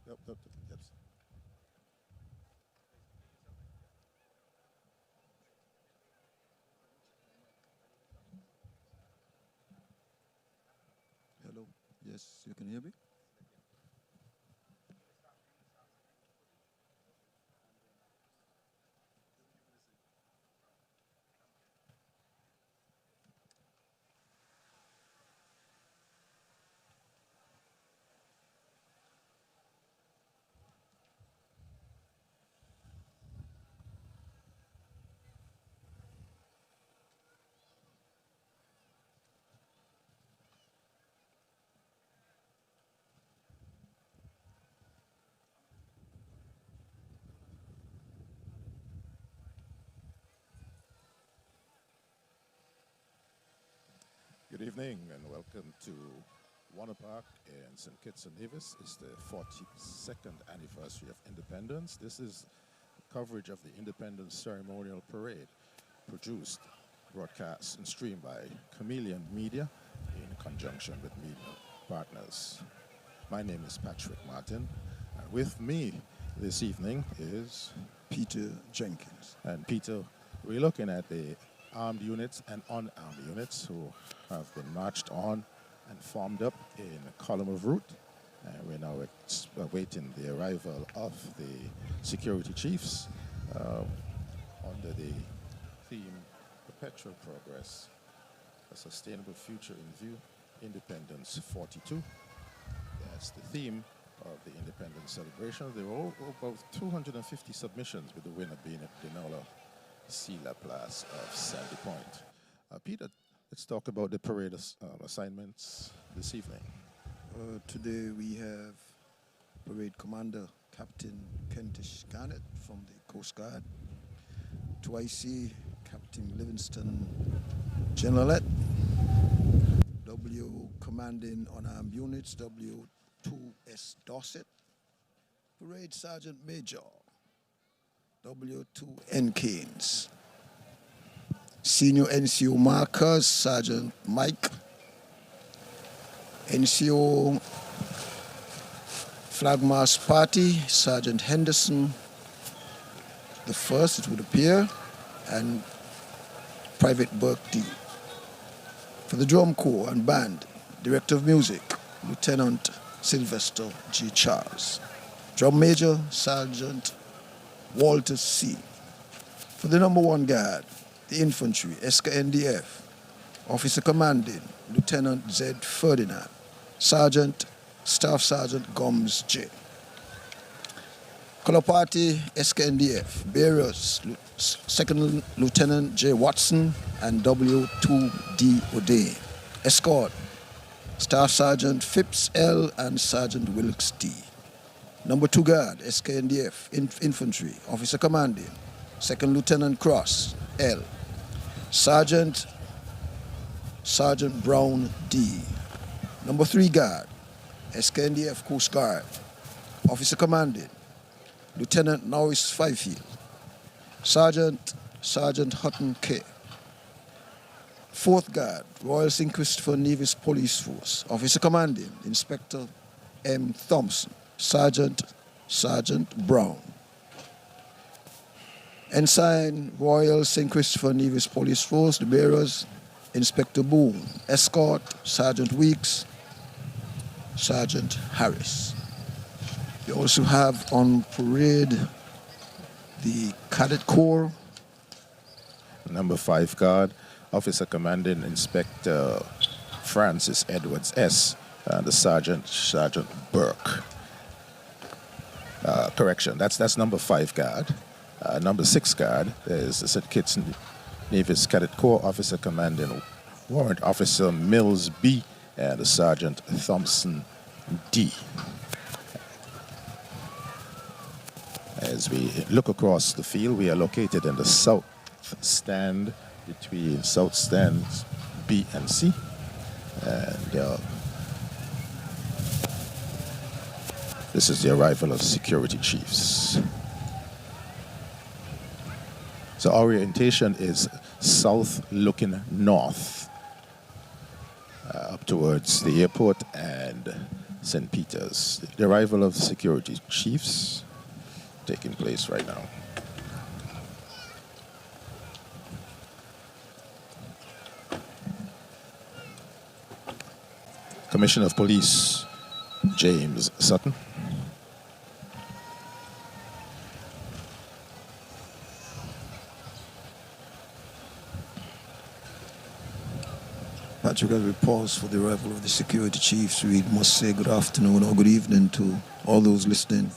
Yep. Hello. Yes, you can hear me? Good evening and welcome to Warner Park in St. Kitts and Nevis. It's the 42nd anniversary of independence. This is coverage of the Independence Ceremonial Parade, produced, broadcast, and streamed by Chameleon Media in conjunction with media partners. My name is Patrick Martin, and with me this evening is Peter Jenkins. And Peter, we're looking at the armed units and unarmed units who have been marched on and formed up in a column of route. And we're now awaiting the arrival of the security chiefs under the theme Perpetual Progress, a Sustainable Future in View, Independence 42. That's the theme of the independence celebration. There were about 250 submissions, with the winner being at Dinola C. Laplace of Sandy Point. Peter, let's talk about the parade assignments this evening. Today we have Parade Commander Captain Kentish Garnett from the Coast Guard, 2IC Captain Livingston Generalette, W Commanding Unarmed Units W2S Dorset, Parade Sergeant Major W2N Keynes, Senior NCO Markers Sergeant Mike, NCO Flagmass Party Sergeant Henderson the first, it would appear, and Private Burke D. For the Drum Corps and Band, Director of Music Lieutenant Sylvester G. Charles, Drum Major Sergeant Walter C. For the number 1 Guard, the Infantry, SKNDF, Officer Commanding Lieutenant Z. Ferdinand, Sergeant, Staff Sergeant Gomes J. Color Party, SKNDF, Bearers, Second Lieutenant J. Watson and W2D O'Day. Escort, Staff Sergeant Phipps L. and Sergeant Wilkes D. Number 2 Guard, SKNDF, Infantry, Officer Commanding, Second Lieutenant Cross, L. Sergeant Brown, D. Number 3 Guard, SKNDF Coast Guard, Officer Commanding, Lieutenant Norris Fifield, Sergeant Hutton K. 4th Guard, Royal St. Christopher Nevis Police Force, Officer Commanding, Inspector M. Thompson, Sergeant Brown. Ensign, Royal St. Christopher Nevis Police Force, the bearers, Inspector Boone. Escort, Sergeant Weeks, Sergeant Harris. We also have on parade the Cadet Corps. Number 5 Guard, Officer Commanding Inspector Francis Edwards S. And the Sergeant Burke. Correction, that's number 5 Guard. Number 6 Guard is the St. Kitts Nevis Cadet Corps, Officer Commanding Warrant Officer Mills B. and the Sergeant Thompson D. As we look across the field, we are located in the south stand, between south stands B and C. And this is the arrival of security chiefs. So orientation is south looking north, up towards the airport and St. Peter's. The arrival of the security chiefs taking place right now. Commissioner of Police James Sutton. Patrick, as we pause for the arrival of the security chiefs, we must say good afternoon or good evening to all those listening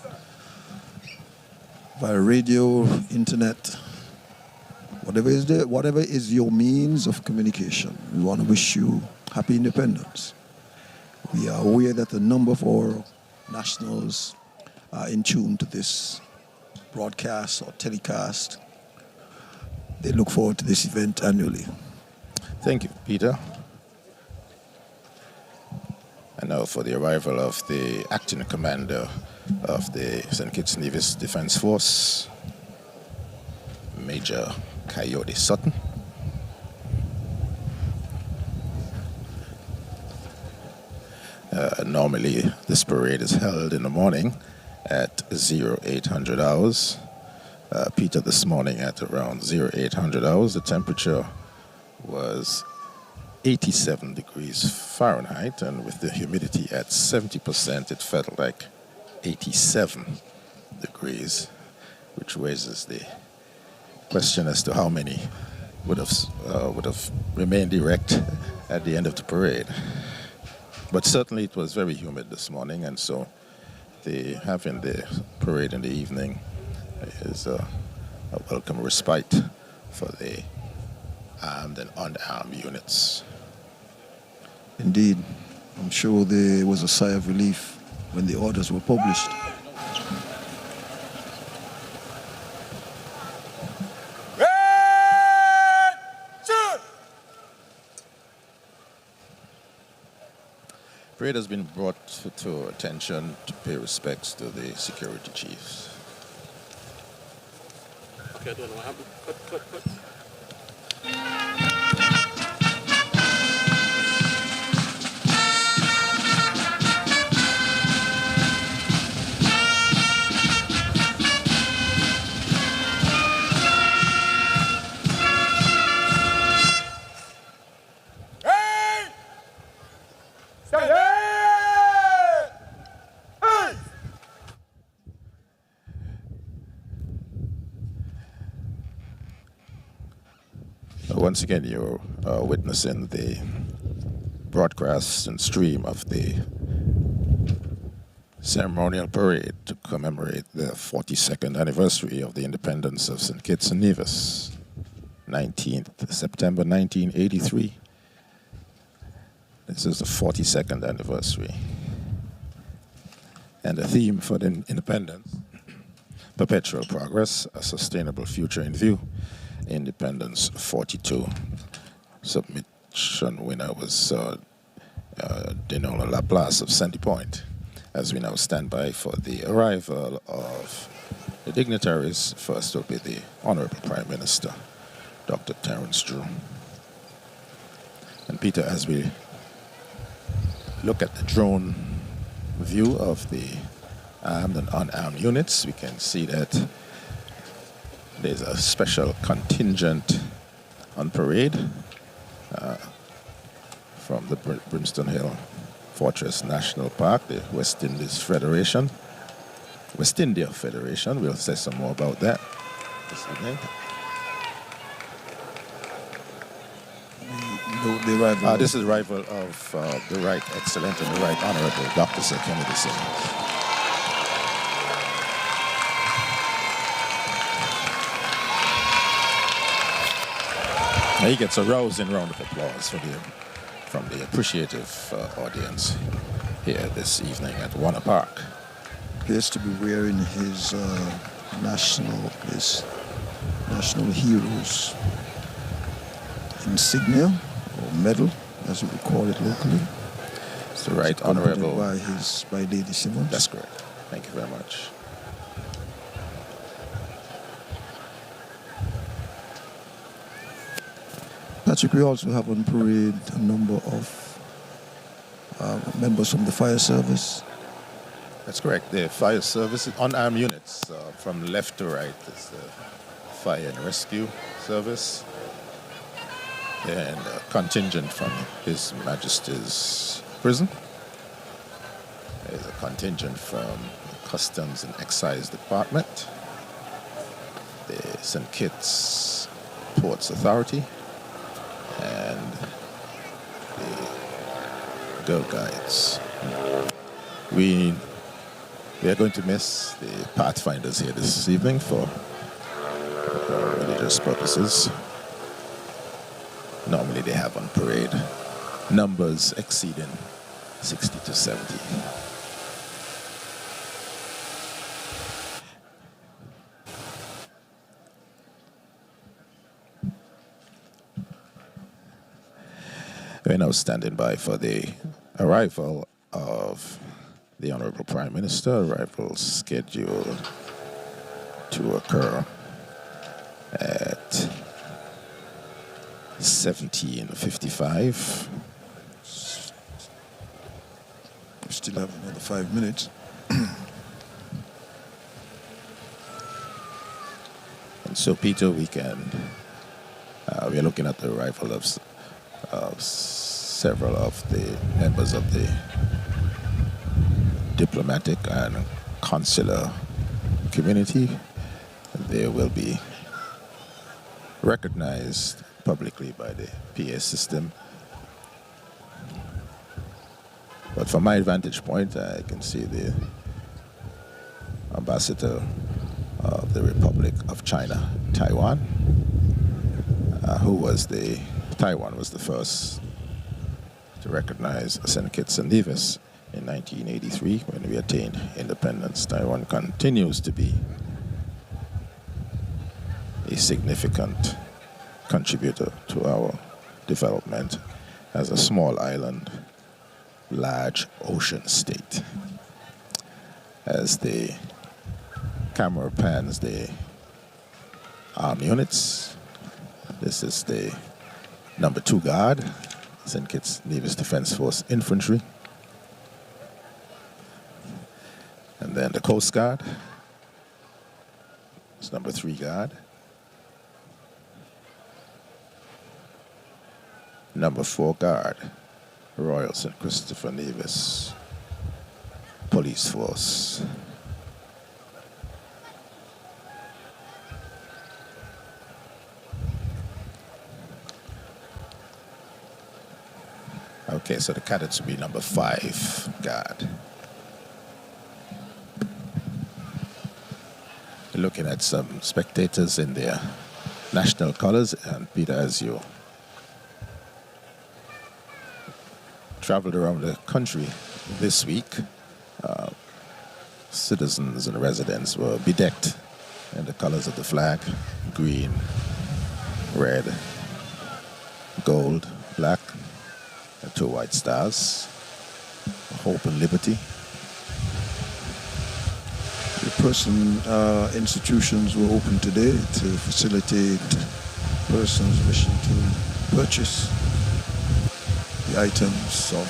via radio, internet, whatever is your means of communication. We want to wish you happy independence. We are aware that a number of our nationals are in tune to this broadcast or telecast. They look forward to this event annually. Thank you, Peter. And now for the arrival of the acting commander of the St. Kitts Nevis Defense Force, Major Coyote Sutton. Normally, this parade is held in the morning at 0800 hours. Peter, this morning at around 0800 hours, the temperature was 87 degrees Fahrenheit, and with the humidity at 70%, it felt like 87 degrees, which raises the question as to how many would have remained erect at the end of the parade. But certainly it was very humid this morning, and so having the parade in the evening is a welcome respite for the armed and unarmed units. Indeed, I'm sure there was a sigh of relief when the orders were published. Parade has been brought to attention to pay respects to the security chiefs. Okay, I don't know what happened. Cut. Once again, you're witnessing the broadcast and stream of the ceremonial parade to commemorate the 42nd anniversary of the independence of St. Kitts and Nevis, 19th September 1983. This is the 42nd anniversary. And the theme for the independence, perpetual progress, a sustainable future in view. Independence 42. Submission winner was Denola Laplace of Sandy Point. As we now stand by for the arrival of the dignitaries, first will be the Honorable Prime Minister, Dr. Terence Drew. And Peter, as we look at the drone view of the armed and unarmed units, we can see that there's a special contingent on parade from the Brimstone Hill Fortress National Park, the West India Federation. We'll say some more about that this evening. This is the arrival of the Right Excellent and the Right Honorable Dr. Sir Kennedy Simmons. He gets a rousing round of applause from the appreciative audience here this evening at Warner Park. Appears to be wearing his national heroes insignia or medal, as we would call it locally. It's the Right Honorable by Lady Simmons. That's correct. Thank you very much. Patrick, we also have on parade a number of members from the fire service. That's correct. The fire service, unarmed units from left to right is the fire and rescue service. And a contingent from His Majesty's prison. There's a contingent from the Customs and Excise Department, the St. Kitts Ports Authority, and the Girl Guides. We are going to miss the Pathfinders here this evening for religious purposes. Normally they have on parade numbers exceeding 60 to 70. We're now standing by for the arrival of the Honorable Prime Minister, arrival scheduled to occur at 17:55. We still have another 5 minutes. And so, Peter, we're looking at the arrival of several of the members of the diplomatic and consular community. They will be recognized publicly by the PA system. But from my vantage point, I can see the ambassador of the Republic of China, Taiwan, Taiwan was the first to recognize St. Kitts and Nevis in 1983 when we attained independence. Taiwan continues to be a significant contributor to our development as a small island, large ocean state. As the camera pans the armed units, this is the number 2 Guard, St. Kitts Nevis Defense Force Infantry. And then the Coast Guard, it's number 3 Guard. Number 4 Guard, Royal St. Christopher Nevis Police Force. Okay, so the cadets will be number 5 Guard. We're looking at some spectators in their national colors, and Peter, as you traveled around the country this week, citizens and residents were bedecked in the colors of the flag: green, red, gold, black, and 2 white stars, hope and liberty. Institutions were open today to facilitate persons wishing to purchase the items of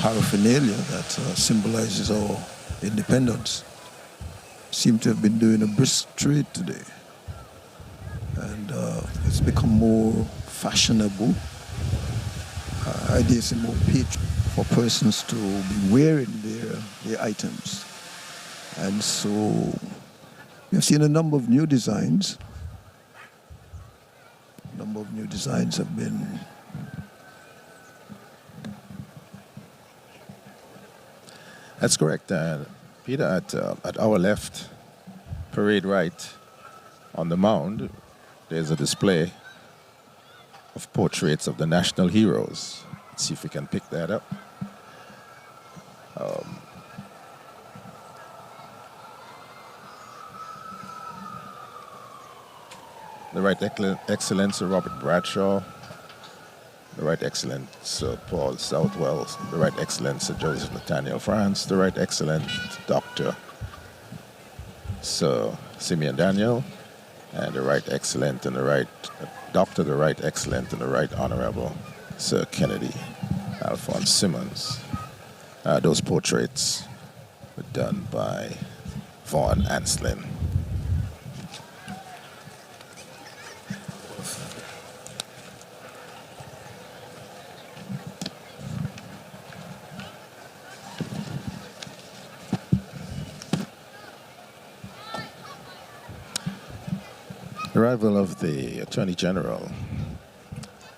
paraphernalia that symbolizes our independence. Seem to have been doing a brisk trade today, and it's become more fashionable. I dare say more patriotic for persons to be wearing their items. And so we have seen a number of new designs. A number of new designs have been That's correct. Peter, at our left, parade right, on the mound, there's a display of portraits of the national heroes. Let's see if we can pick that up. The Right Excellence Robert Bradshaw, the Right Excellent Sir Paul Southwell, the Right Excellent Sir Joseph Nathaniel France, the Right Excellent Dr. Sir Simeon Daniel, and the Right Excellent and the Right Dr. the Right Excellent and the Right Honorable Sir Kennedy Alphonse Simmons. Those portraits were done by Vaughan Anslin. Arrival of the Attorney General.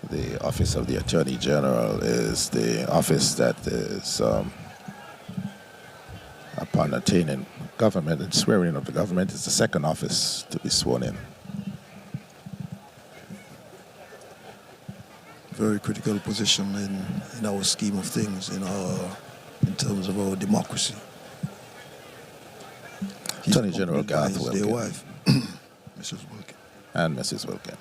The office of the Attorney General is the office that is, upon attaining government and swearing of the government, is the second office to be sworn in. Very critical position in our scheme of things, in terms of our democracy. He's Attorney General Garth his Wilkin. dear wife, Mrs. Wilkin. And Mrs. Wilkin.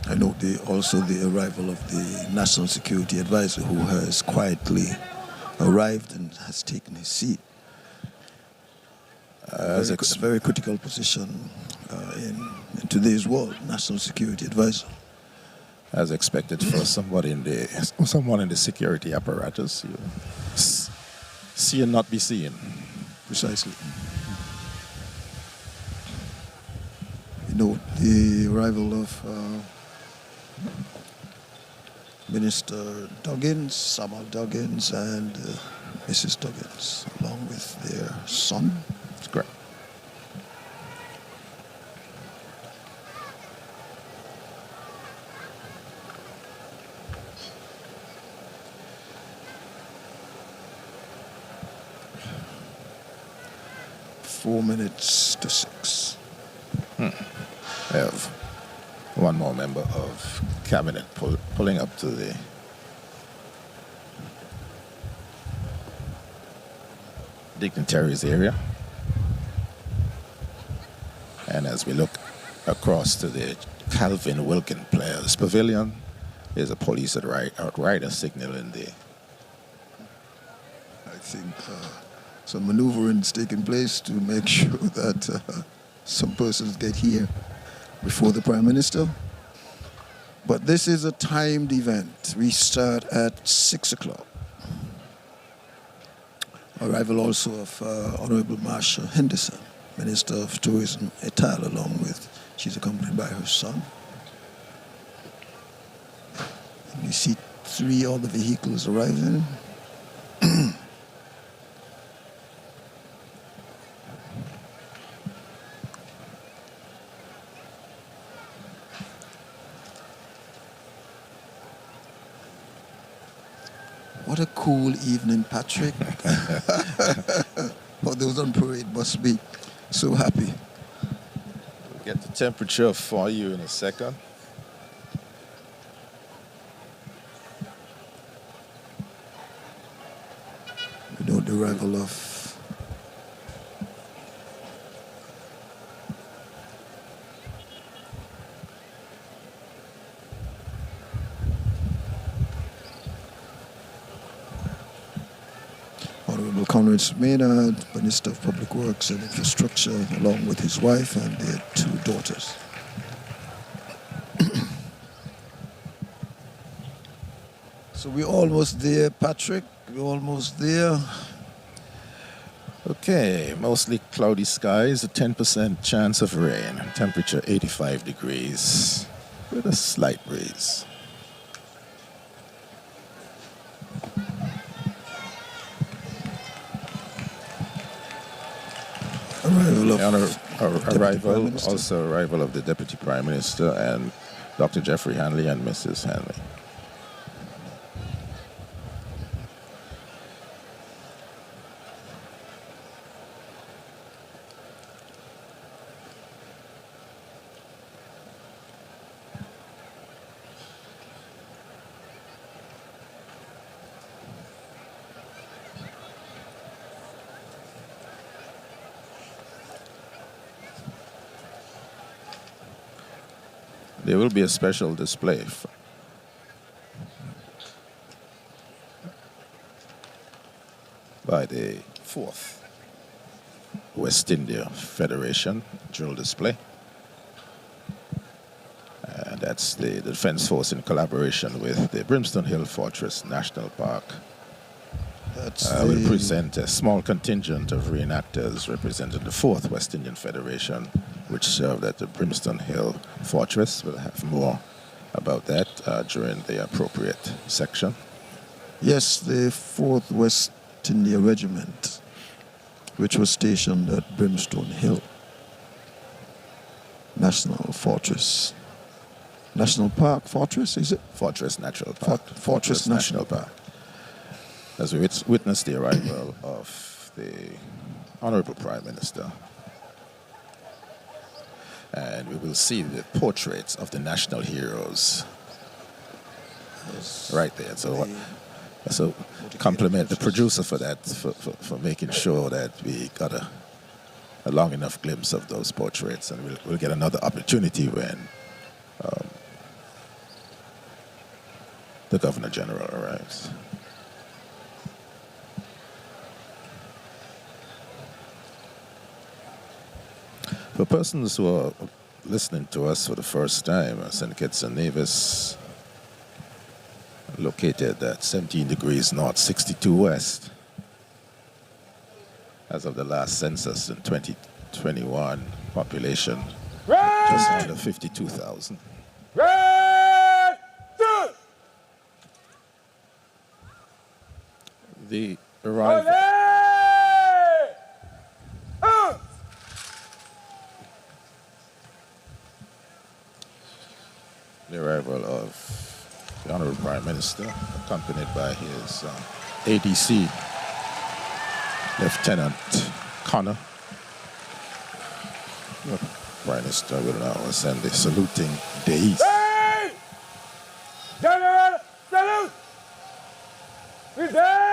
I note also the arrival of the National Security Advisor, who has quietly arrived and has taken his seat. A very critical position in today's world, National Security Advisor. As expected for someone in the security apparatus, you see and not be seen. Precisely. You know, the arrival of Minister Duggins, Samuel Duggins, and Mrs. Duggins, along with their son. That's correct. Four minutes to 6. We have one more member of cabinet pulling up to the dignitaries area. And as we look across to the Calvin Wilkin Players Pavilion, there's a police outrider signaling the... I think some maneuvering is taking place to make sure that some persons get here before the Prime Minister. But this is a timed event. We start at 6 o'clock. Arrival also of Honorable Marcia Henderson, Minister of Tourism et al., along with, she's accompanied by her son. And you see 3 other vehicles arriving. What a cool evening, Patrick. Oh, those on parade must be so happy. We'll get the temperature for you in a second. We know the arrival of Honorable Conrad Maynard, Minister of Public Works and Infrastructure, along with his wife and their 2 daughters. So we're almost there, Patrick. We're almost there. Okay, mostly cloudy skies, a 10% chance of rain, temperature 85 degrees with a slight breeze. Arrival of the Deputy Prime Minister and Dr. Jeffrey Hanley and Mrs. Hanley. There will be a special display by the 4th West India Federation drill display. That's the Defense Force in collaboration with the Brimstone Hill Fortress National Park. Will present a small contingent of reenactors representing the 4th West Indian Federation, which served at the Brimstone Hill Fortress. We'll have more about that during the appropriate section. Yes, the 4th West India Regiment, which was stationed at Brimstone Hill National Fortress. National Park Fortress, is it? Fortress National Park. Fortress National Park. As we witnessed the arrival of the Honorable Prime Minister, and we will see the portraits of the national heroes right there. So compliment the producer for that, for making sure that we got a long enough glimpse of those portraits, and we'll get another opportunity when the Governor General arrives. For persons who are listening to us for the first time, St. Kitts and Nevis, located at 17 degrees north, 62 west, as of the last census in 2021, population just under 52,000. The arrival. The arrival of the Honorable Prime Minister, accompanied by his ADC, Lieutenant Connor. The Prime Minister will now ascend the saluting dais. Hey! General, salute! Present!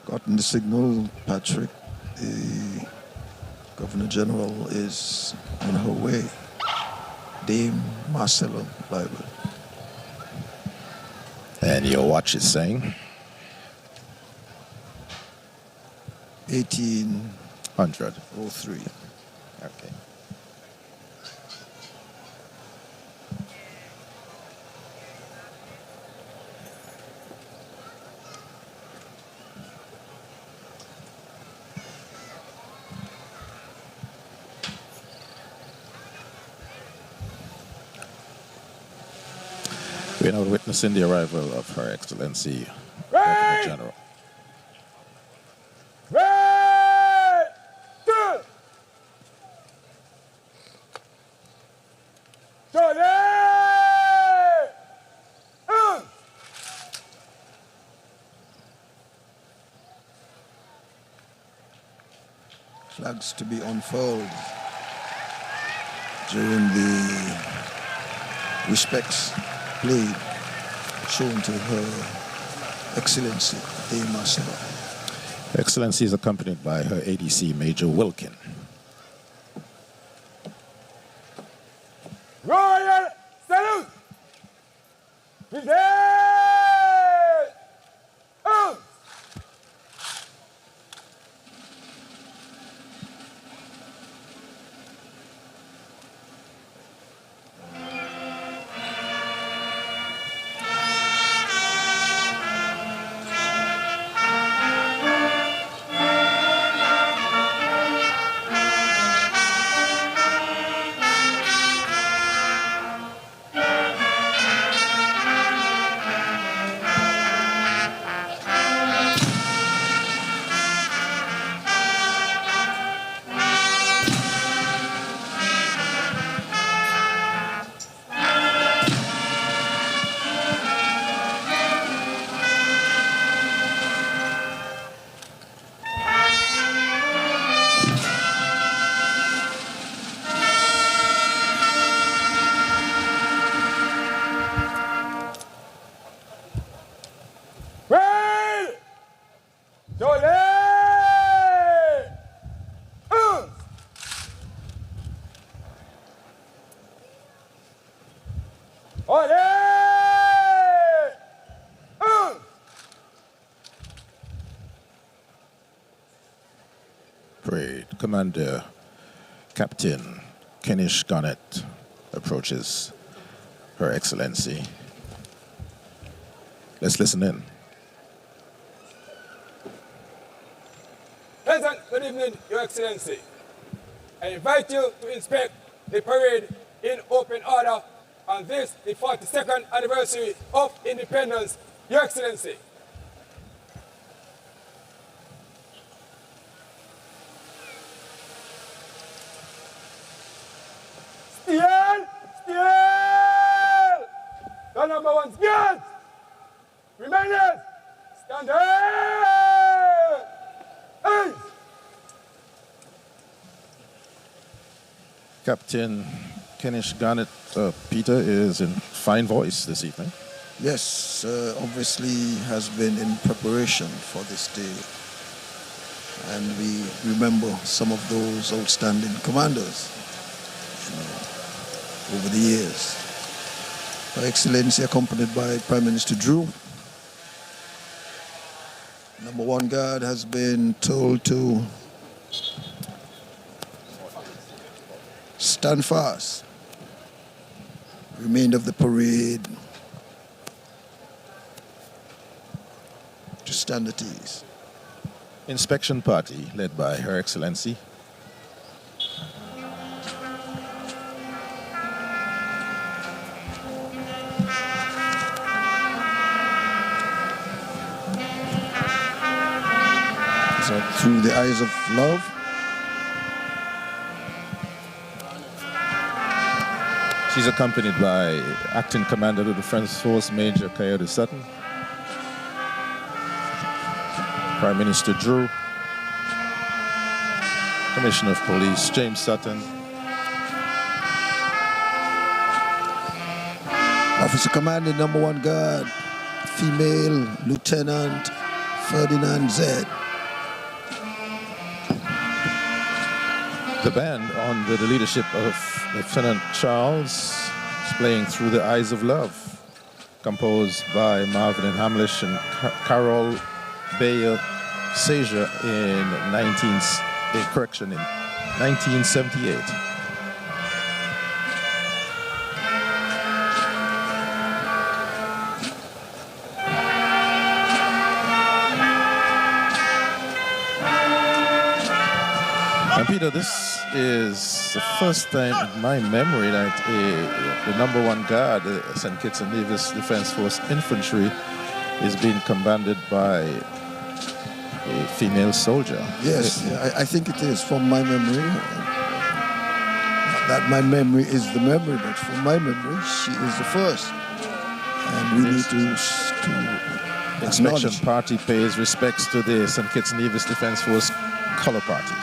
Gotten the signal, Patrick. The Governor General is on her way. Dame Marcella Bible. And your watch is saying? 1803. Okay. We are now witnessing the arrival of Her Excellency Governor General. Flags to be unfurled during the respects played shown to Her Excellency Dame Marcella. Her Excellency is accompanied by her ADC Major Wilkin. Royal salute! Present! Parade Commander Captain Kenish Garnett approaches Her Excellency. Let's listen in. Pleasant good evening, Your Excellency. I invite you to inspect the parade in open order on this, the 42nd anniversary of independence, Your Excellency. Still! The number one's guards! Remainers! Stand there! Hey! Captain Kenish Garnett, Peter, is in fine voice this evening. Yes, obviously has been in preparation for this day. And we remember some of those outstanding commanders over the years. Her Excellency, accompanied by Prime Minister Drew. Number one guard has been told to stand fast. Remainder of the parade to stand at ease. Inspection party led by Her Excellency. So through the eyes of love. She's accompanied by Acting Commander of the Defense Force, Major Coyote Sutton. Prime Minister Drew. Commissioner of Police, James Sutton. Officer Commanding Number One Guard, female Lieutenant Ferdinand Z. The band, under the leadership of Lieutenant Charles, is playing Through the Eyes of Love, composed by Marvin and Hamlish and Carol Bayer Sager in 1978. And Peter, this is the first time in my memory that the number one guard, the St. Kitts and Nevis Defense Force Infantry, is being commanded by a female soldier. Yes, I think it is from my memory. That my memory is the memory, but from my memory, she is the first. And we need to Inspection acknowledge. party pays respects to the St. Kitts and Nevis Defense Force color party.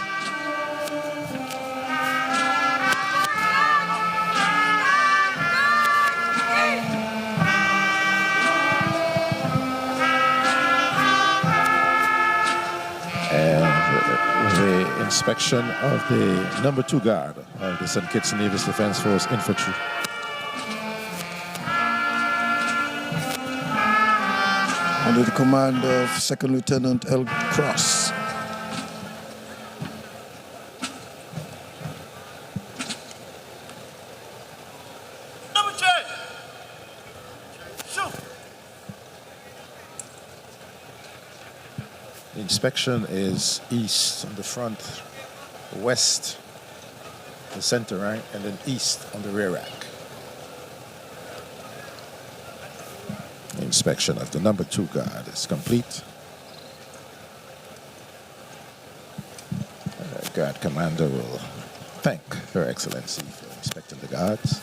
The inspection of the number 2 guard of the St. Kitts and Nevis Defense Force Infantry. Under the command of Second Lieutenant L. Cross. Number 10. Shoot. The inspection is east on the front, west, the center rank, and then east on the rear rank. The inspection of the number 2 guard is complete. Guard commander will thank Her Excellency for inspecting the guards.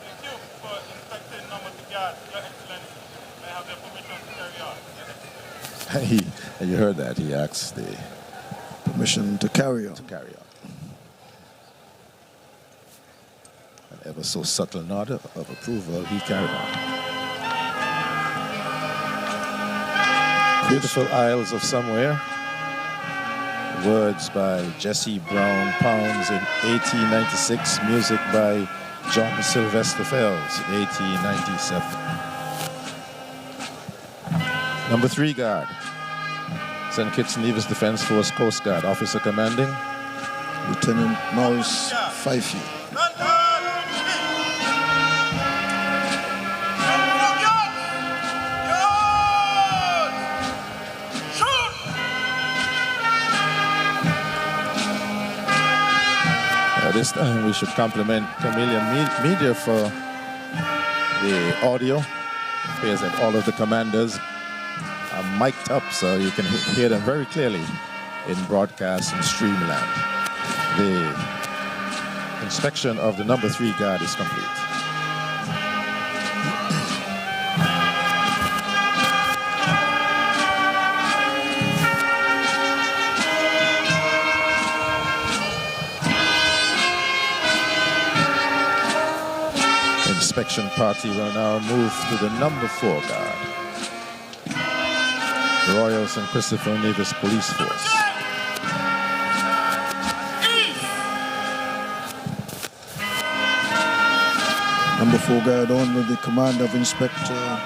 Thank you for inspecting number 2 guard, Your Excellency. May I have your permission to carry on? And you heard that, he asked the Permission to carry on. to carry on. An ever so subtle nod of approval, he carried on. Beautiful Isles of Somewhere. Words by Jesse Brown Pounds in 1896. Music by John Sylvester Fells, 1897. Number 3 guard, St. Kitts Nevis Defense Force Coast Guard, officer commanding Lieutenant Maurice Fifey. This time we should compliment Chameleon Media for the audio. It appears that all of the commanders are mic'd up so you can hear them very clearly in broadcast and streamland. The inspection of the number 3 guard is complete. Inspection party will now move to the number 4 guard, Royal St. Christopher Nevis Police Force. Number 4 guard under the command of Inspector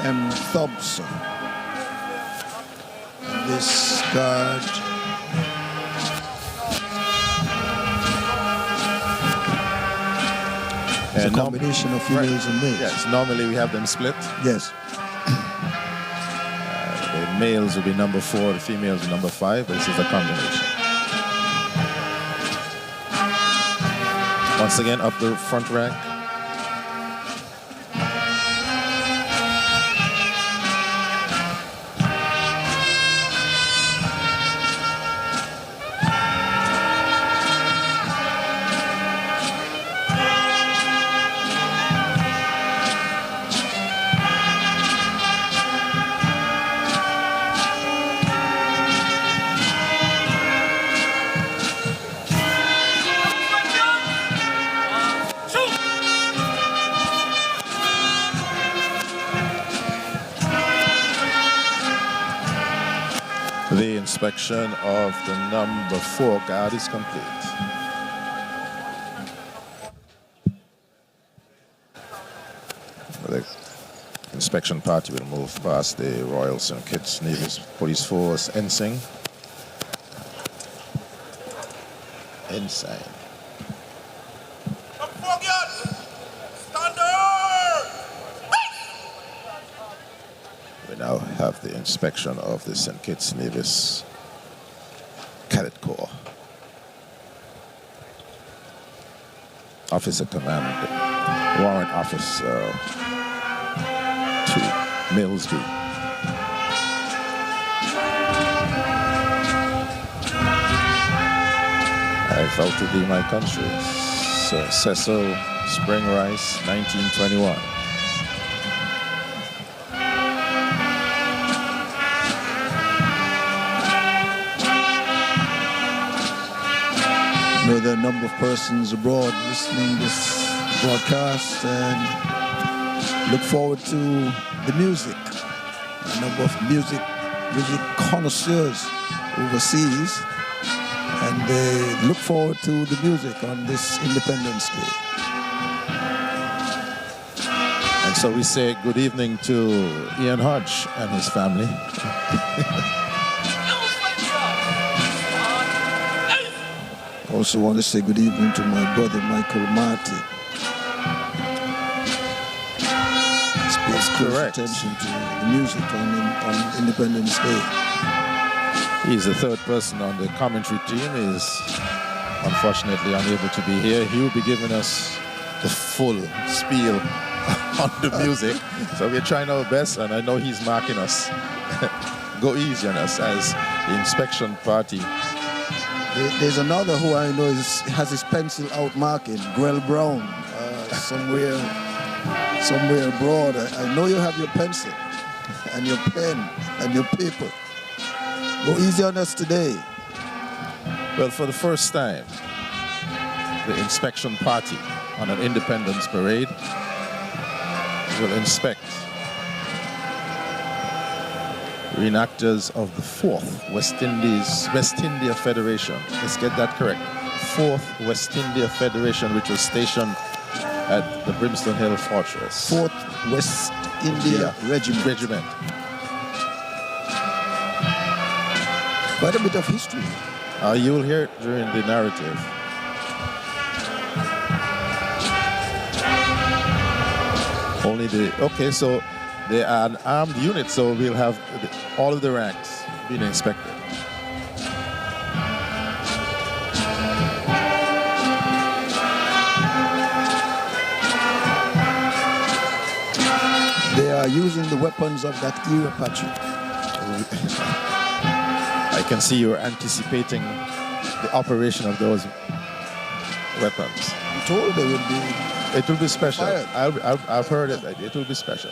M. Thompson. This guard is a combination of females and males. Yes, normally we have them split. Yes. The males will be number 4, the females are number 5, but this is a combination. Once again, up the front rank. The inspection of the number 4 guard is complete. The inspection party will move past the Royal St. Kitts Nevis Police Force ensign. We now have the inspection of the St. Kitts Nevis Cadet Corps. Officer Command, Warrant Officer 2, Millsby. I vow to thee my country. Sir Cecil Spring Rice, 1921. I know there are a number of persons abroad listening to this broadcast and look forward to the music. A number of music connoisseurs overseas, and they look forward to the music on this Independence Day. And so we say good evening to Ian Hodge and his family. Also want to say good evening to my brother Michael Marty. Pays close attention to the music on Independence Day. He's the 3rd person on the commentary team. He's unfortunately unable to be here. He will be giving us the full spiel on the music. So we're trying our best, and I know he's marking us. Go easy on us as the inspection party. There's another who I know has his pencil out marking, Grell Brown, somewhere abroad. I know you have your pencil and your pen and your paper. Go easy on us today. Well, for the first time, the inspection party on an Independence Parade will inspect reenactors of the 4th West India Federation. Let's get that correct. 4th West India Federation, which was stationed at the Brimstone Hill Fortress. 4th West India Regiment. Quite a bit of history. You will hear it during the narrative. Okay, so they are an armed unit, so we'll have all of the ranks being inspected. They are using the weapons of that era, Patrick. I can see you're anticipating the operation of those weapons. I'm told they will be. It will be special. Fired. I've heard it. It will be special.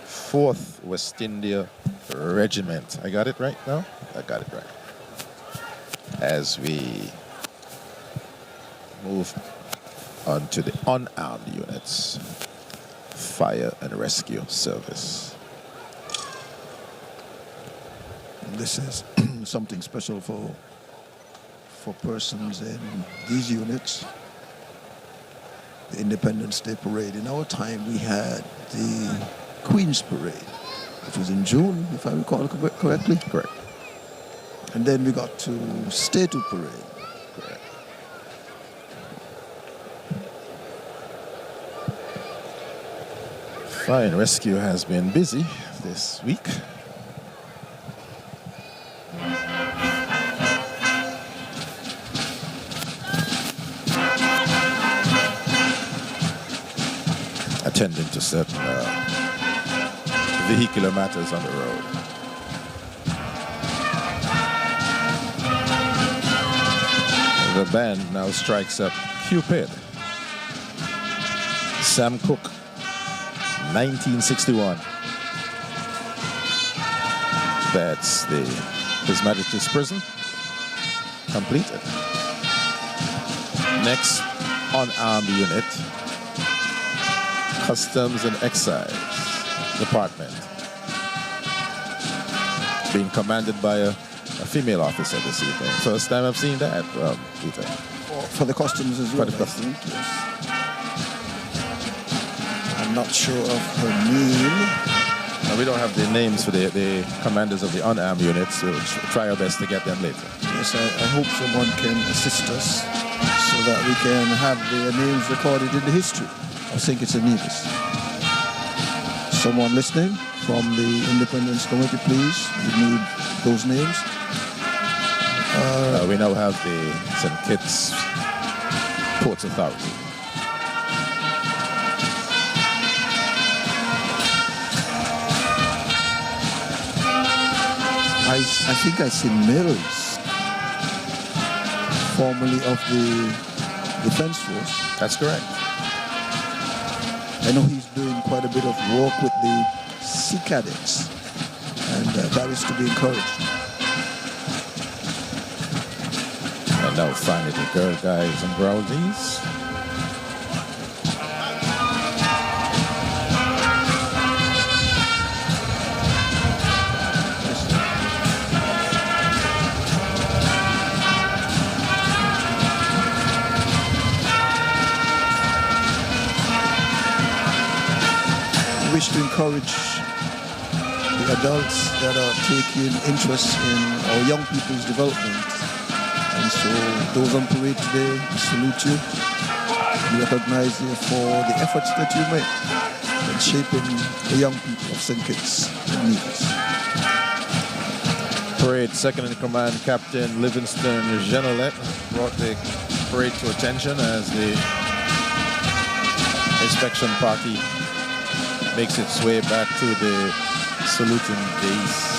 4th West India Regiment. I got it right now? I got it right. As we move on to the unarmed units, fire and rescue service. This is something special for persons in these units. The Independence Day Parade. In our time, we had the Queen's Parade, which was in June, if I recall correctly. Correct. And then we got to Statue Parade. Correct. Fire and rescue has been busy this week. Attending to certain vehicular matters on the road. The band now strikes up Cupid. Sam Cooke, 1961. That's His Majesty's Prison completed. Next, unarmed unit. Customs and Excise Department, being commanded by a female officer this evening. First time I've seen that, Peter. For the customs as well, For the customs. I think, yes. I'm not sure of her name. And we don't have the names for the commanders of the unarmed units. We'll try our best to get them later. Yes, I hope someone can assist us so that we can have their names recorded in the history. I think it's a Nevis. Someone listening from the Independence Committee, please. We need those names. We now have the St. Kitts Ports Authority. I think I see Mills, formerly of the Defense Force. That's correct. I know he's doing quite a bit of work with the Sea Cadets, and that is to be encouraged. And now finally the girl guys and girlsies. Wish to encourage the adults that are taking interest in our young people's development. And so those on parade today, we salute you. We recognize you for the efforts that you make in shaping the young people of St. Kitts and Nevis. Parade second in command, Captain Livingston Genolet, brought the parade to attention as the inspection party makes its way back to the saluting base.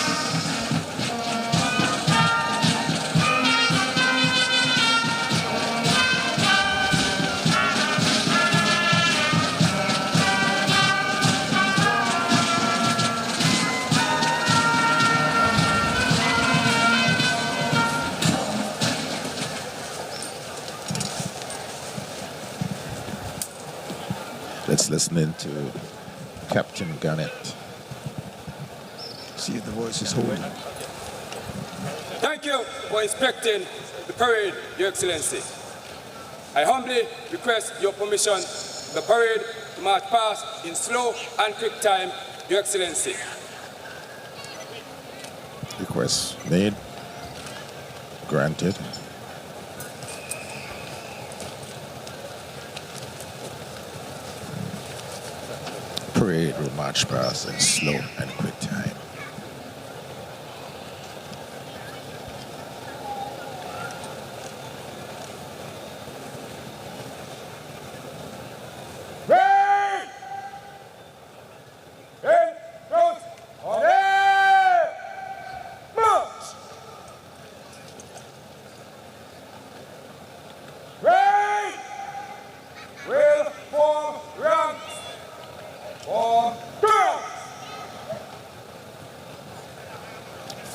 Let's listen in to Captain Garnett. See if the voice is holding. Thank you for inspecting the parade, Your Excellency. I humbly request your permission, the parade to march past in slow and quick time, Your Excellency. Request made. Granted. Parade will march past in slow and quick time.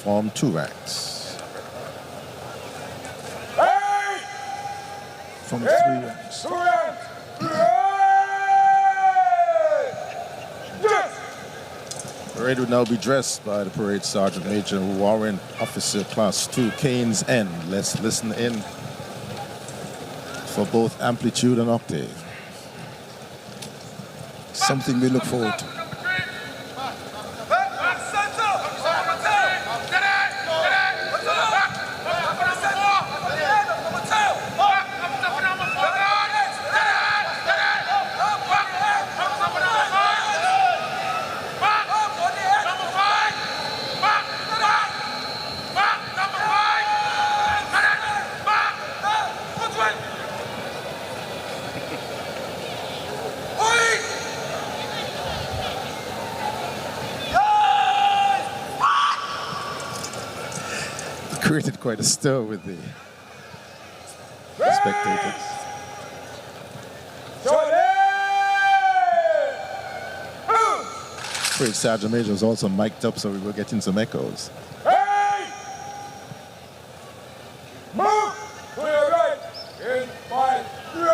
Form 2 ranks. From 3 ranks. Parade would now be dressed by the Parade Sergeant Major Warrant Officer Class 2, Canes N. Let's listen in for both amplitude and octave. Something we look forward to. Created quite a stir with the spectators. Parade Sergeant Major was also mic'd up, so we were getting some echoes. Move to your right in 5, 3,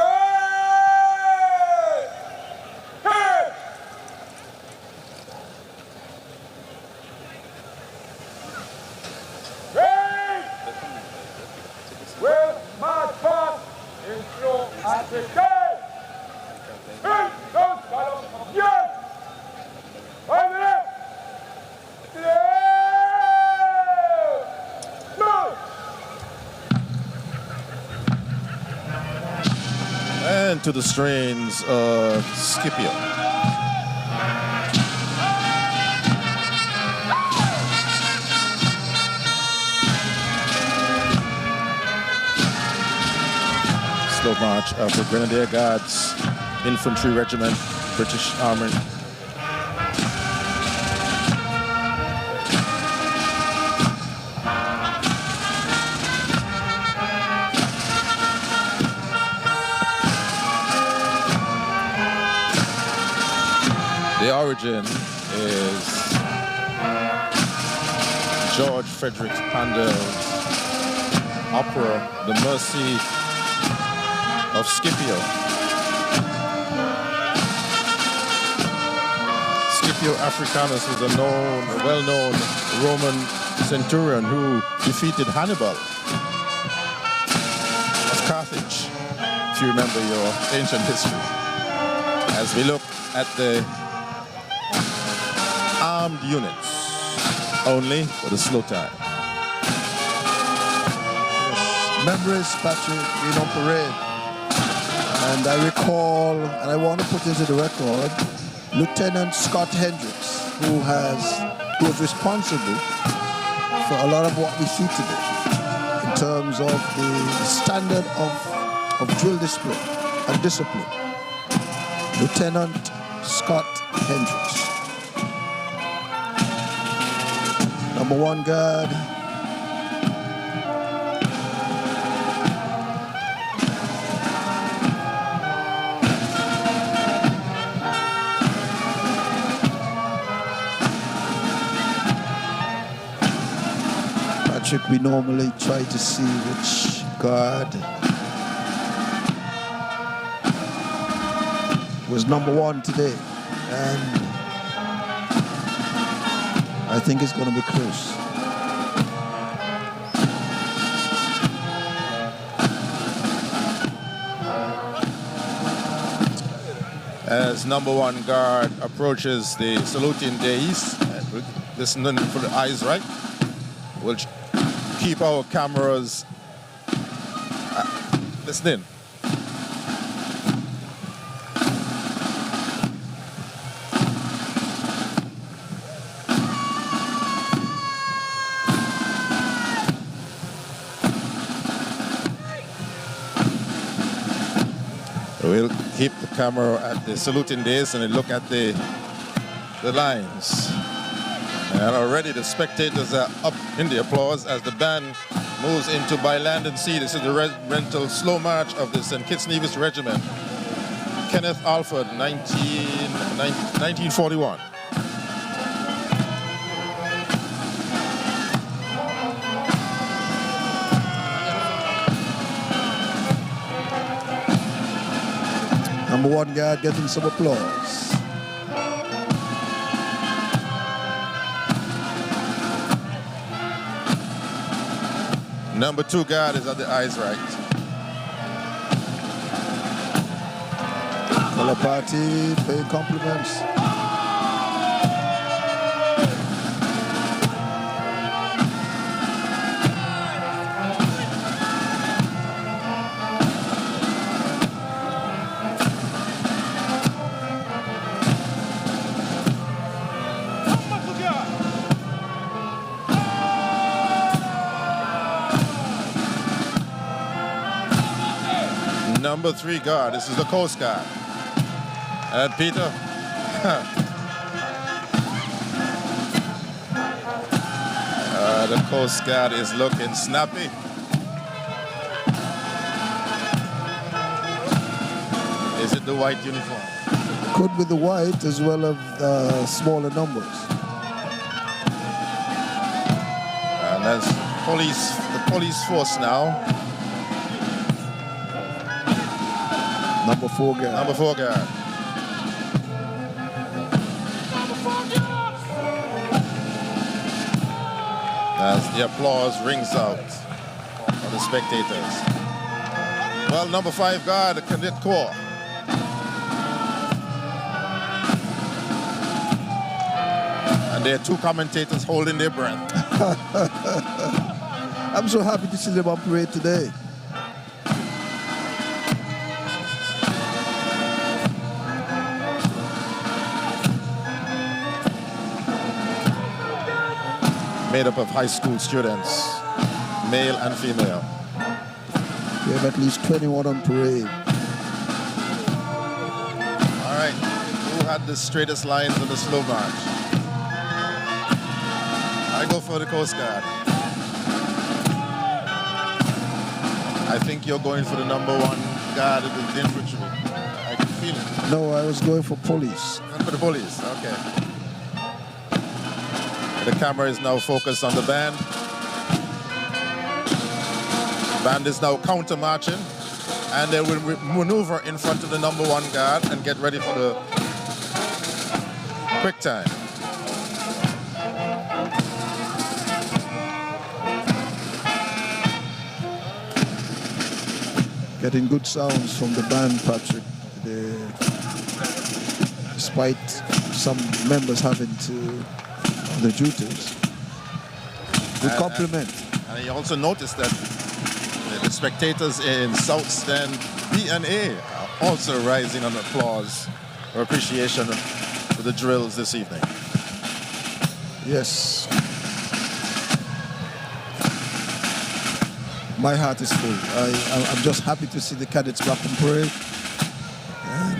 will march past in slow and quick time. In those columns of yes. On the left. Move. And to the strains of Scipio. Slow march of the Grenadier Guards Infantry Regiment, British Army. The origin is George Frederick Handel's opera, The Mercy of Scipio. Scipio Africanus was a well-known Roman centurion who defeated Hannibal of Carthage, if you remember your ancient history. As we look at the armed units, only for the slow time. Memories, Patrick, being on parade. And I recall, and I want to put into the record, Lieutenant Scott Hendricks, who was responsible for a lot of what we see today in terms of the standard of drill discipline and discipline. Lieutenant Scott Hendricks. Number 1 guard. Patrick, we normally try to see which guard was number 1 today, and I think it's going to be close. as number 1 guard approaches the saluting dais. Listening for the eyes right. We'll keep our cameras listening. We'll keep the camera at the saluting dais and look at the lines. And already the spectators are up in the applause as the band moves into By Land and Sea. This is the regimental slow march of the St. Kitts Nevis Regiment. Kenneth Alford, 1941. Number 1 guard getting some applause. Number 2 guard is at the eyes right. Color party paying compliments. Number 3 guard, this is the Coast Guard. And Peter. The Coast Guard is looking snappy. Is it the white uniform? Could be the white as well as smaller numbers. And that's the police force now. Number 4 guard. Number 4 guard. As the applause rings out for the spectators. Well, number 5 guard, the Cadet Corps. And there are 2 commentators holding their breath. I'm so happy to see them on parade today. Made up of high school students, male and female. We have at least 21 on parade. All right, who had the straightest lines of the slow march? I go for the Coast Guard. I think you're going for the number 1 guard of the infantry. I can feel it. No, I was going for police. And for the police, okay. The camera is now focused on the band. Band is now counter marching, and they will maneuver in front of the number 1 guard and get ready for the quick time. Getting good sounds from the band, Patrick. Despite some members having to the duties. Good compliment. And you also noticed that the spectators in South Stand B and A are also rising on applause or appreciation for the drills this evening. Yes. My heart is full. I'm just happy to see the cadets back on parade and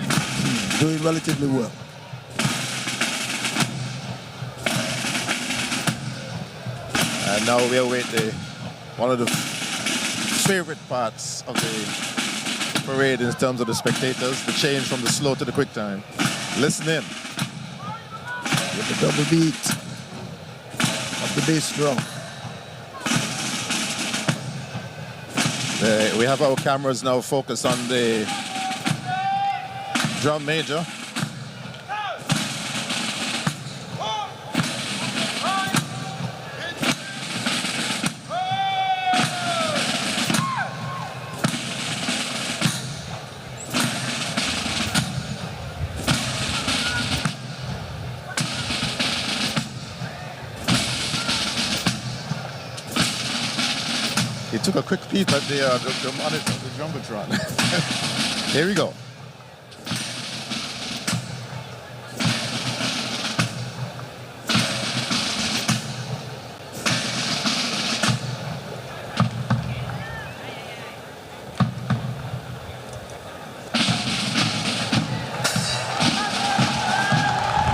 doing relatively well. And now we await one of the favorite parts of the parade in terms of the spectators, the change from the slow to the quick time. Listen in. With the double beat of the bass drum. We have our cameras now focused on the drum major. took a quick peek at the monitor, the jumbotron. Here we go.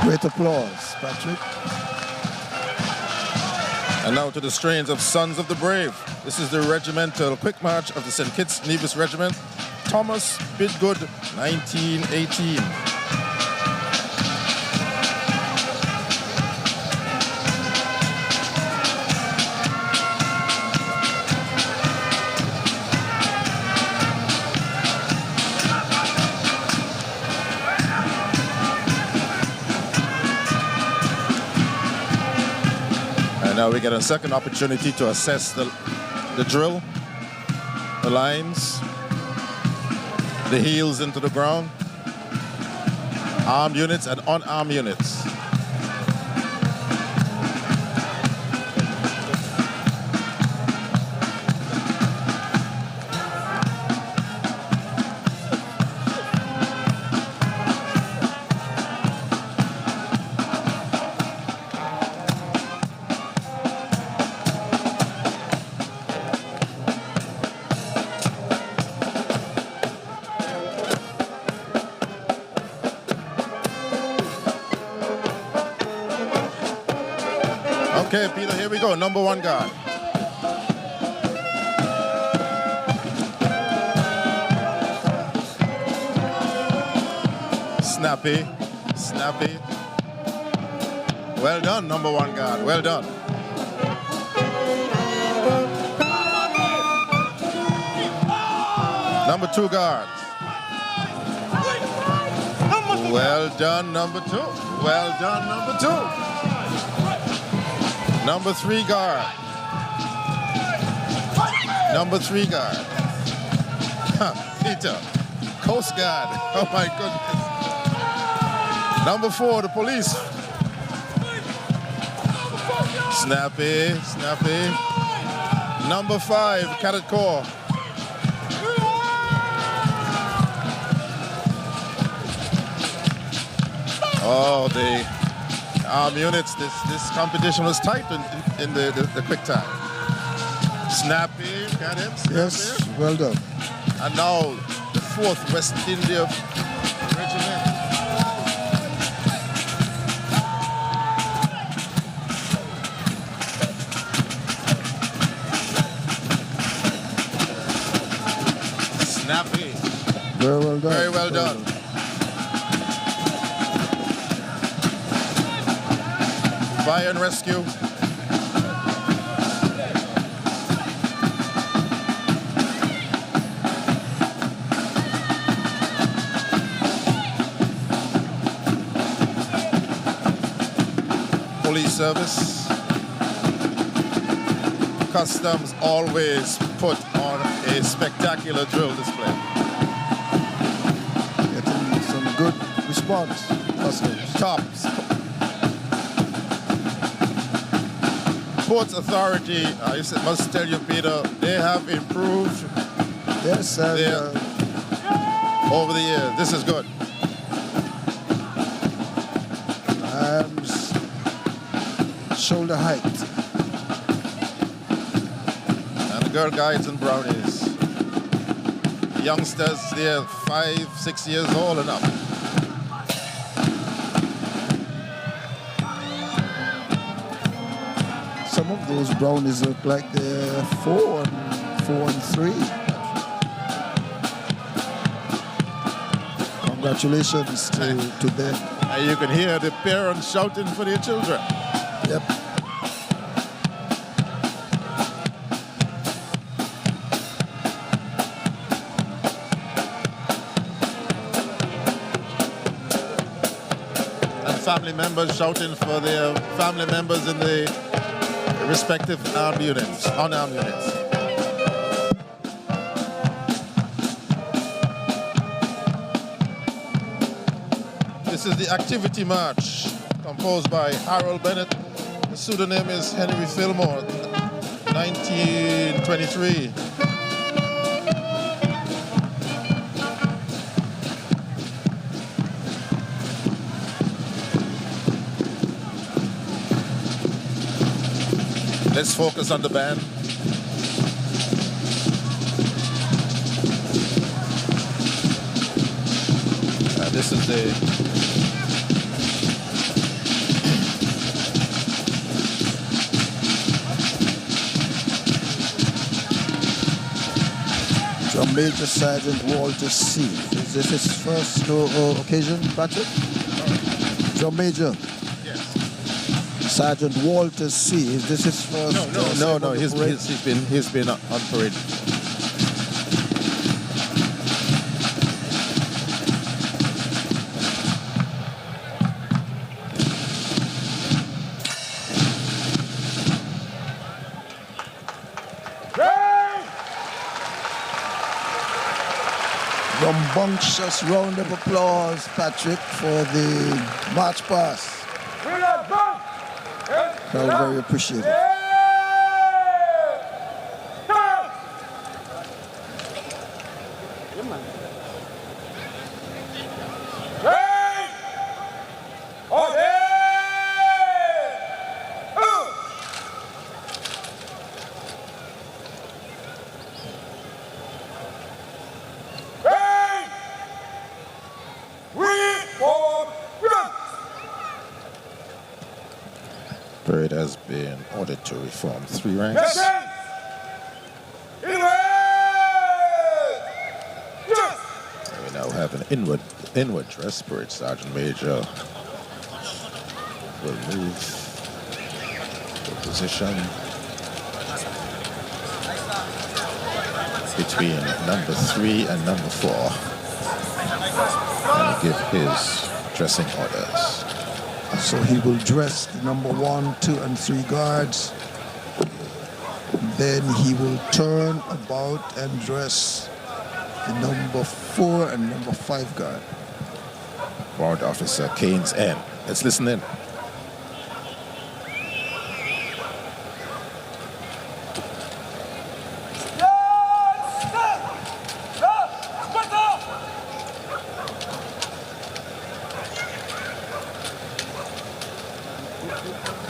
Great applause, Patrick. And now to the strains of Sons of the Brave. This is the regimental quick march of the St. Kitts Nevis Regiment, Thomas Bidgood, 1918. And now we get a second opportunity to assess the drill, the lines, the heels into the ground, armed units and unarmed units. Okay, Peter, here we go. Number one guard. Snappy, snappy. Well done, number one guard. Well done. Number two guard. Well done, number two. Well done, number two. Number three guard. Number three guard. Peter. Coast Guard. Oh my goodness. Number four, the police. Snappy, snappy. Number five, Cadet Corps. Oh, the armed units, this competition was tight in the quick time. Snappy, got him? Snappy. Yes, well done. And now the 4th West India Regiment. Snappy. Very well done. Very well done. Fire and rescue. Police service. Customs always put on a spectacular drill display. Getting some good response. Customs. Tops. Ports Authority, I must tell you, Peter, they have improved Yes, and over the years. This is good. arms, shoulder height. And the Girl Guides and Brownies. Youngsters, they're 5, 6 years old and up. Some of those brownies look like they're 4 and 3. Congratulations to them. And you can hear the parents shouting for their children. Yep. And family members shouting for their family members in the respective armed units, unarmed units. This is the activity march composed by Harold Bennett. The pseudonym is Henry Fillmore. 1923. Let's focus on the band. This is the Drum Major Sergeant Walter C. Is this his first occasion, Patrick? Drum Major. yes. Sergeant Walter C. Is this his first? No. He's been on parade. Rambunctious round of applause, Patrick, for the march past. Crowd very appreciative. Parade has been ordered to reform 3 ranks. We now have an inward dress. Parade Sergeant Major will move to position between number 3 and number 4 and give his dressing orders. So he will dress the number 1, 2, and 3 guards. Then he will turn about and dress the number 4 and number 5 guard. Warrant Officer Keynes N. Let's listen in.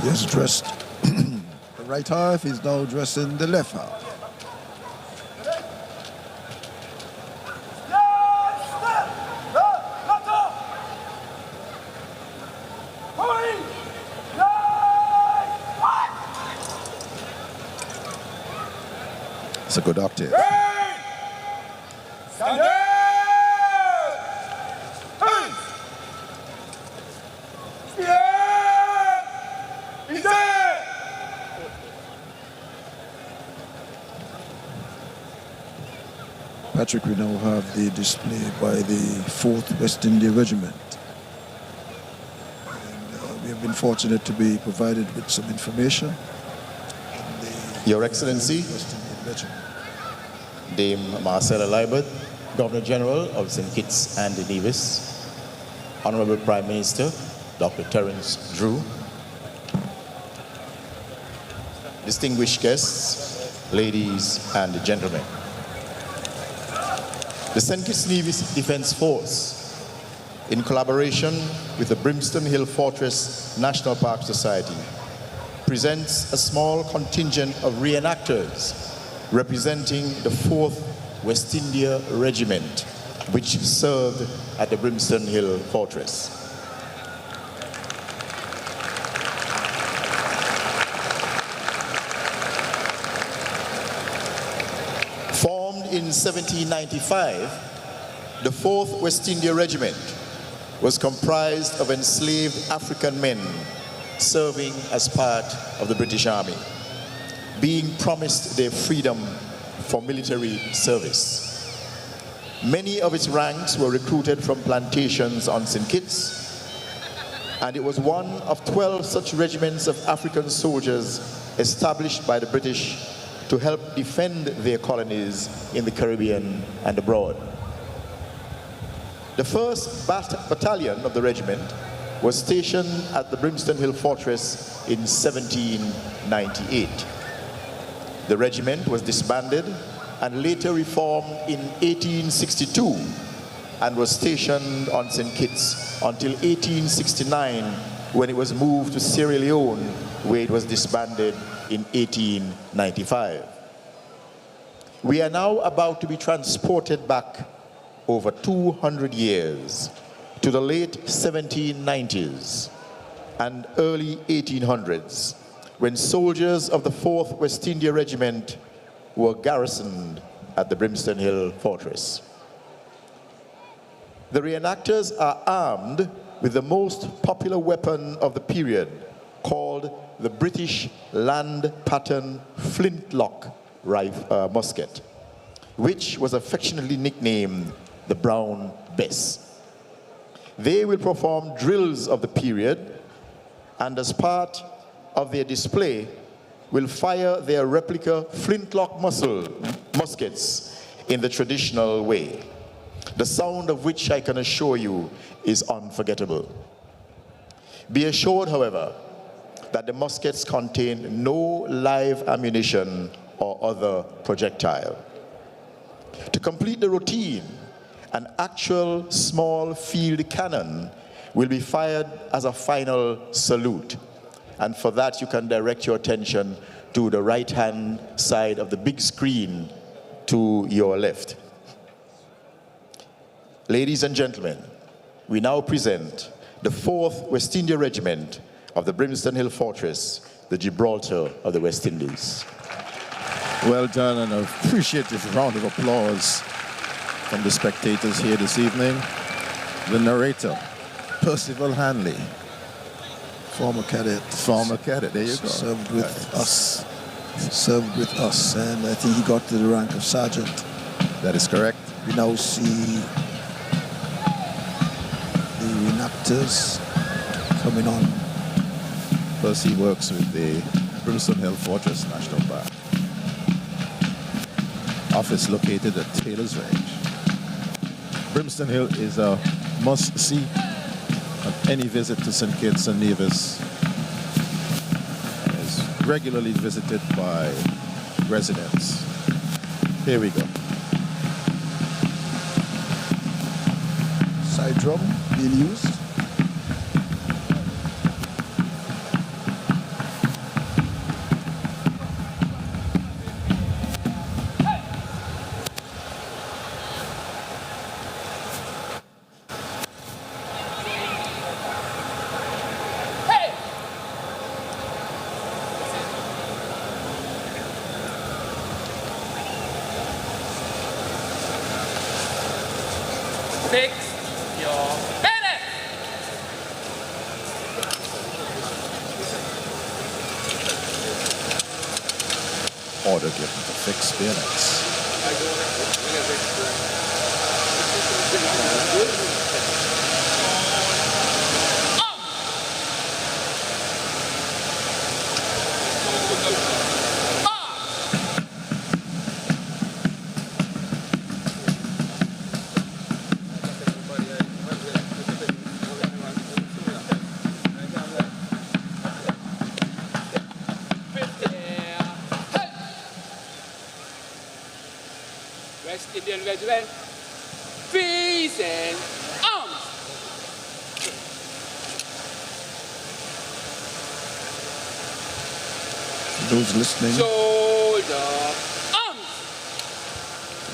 He has dressed the right half, he's now dressing the left half. It's a good octave. Patrick, we now have the display by the 4th West India Regiment. And we have been fortunate to be provided with some information on the Your Excellency, West Indian Regiment. Dame Marcella Liebert, Governor General of St. Kitts and Nevis, Honorable Prime Minister, Dr. Terence Drew, distinguished guests, ladies and gentlemen. The St. Kitts Nevis Defense Force, in collaboration with the Brimstone Hill Fortress National Park Society, presents a small contingent of reenactors representing the 4th West India Regiment, which served at the Brimstone Hill Fortress. Formed in 1795, the 4th West India Regiment was comprised of enslaved African men serving as part of the British Army, being promised their freedom for military service. Many of its ranks were recruited from plantations on St. Kitts, and it was one of 12 such regiments of African soldiers established by the British to help defend their colonies in the Caribbean and abroad. The 1st Battalion of the regiment was stationed at the Brimstone Hill Fortress in 1798. The regiment was disbanded and later reformed in 1862 and was stationed on St. Kitts until 1869, when it was moved to Sierra Leone, where it was disbanded in 1895. We are now about to be transported back over 200 years to the late 1790s and early 1800s, when soldiers of the 4th West India Regiment were garrisoned at the Brimstone Hill Fortress. The reenactors are armed with the most popular weapon of the period, called the British Land Pattern Flintlock musket, which was affectionately nicknamed the Brown Bess. They will perform drills of the period, and as part of their display, will fire their replica flintlock muskets in the traditional way, the sound of which I can assure you is unforgettable. Be assured, however, that the muskets contain no live ammunition or other projectile. To complete the routine, an actual small field cannon will be fired as a final salute. And for that, you can direct your attention to the right-hand side of the big screen to your left. Ladies and gentlemen, we now present the 4th West India Regiment of the Brimstone Hill Fortress, the Gibraltar of the West Indies. Well done, and an appreciative round of applause from the spectators here this evening. The narrator, Percival Hanley. Former cadet. Former cadet, there you go. Served with us, and I think he got to the rank of sergeant. That is correct. We now see the reenactors coming on. First, he works with the Brimstone Hill Fortress National Park. Office located at Taylor's Range. Brimstone Hill is a must-see on any visit to St. Kitts and Nevis. It's regularly visited by residents. Here we go. Side drum being used. Fix your bayonet. Order given to fix bayonets. West Indian Regiment, peace and arms. Those listening, Shoulder arms.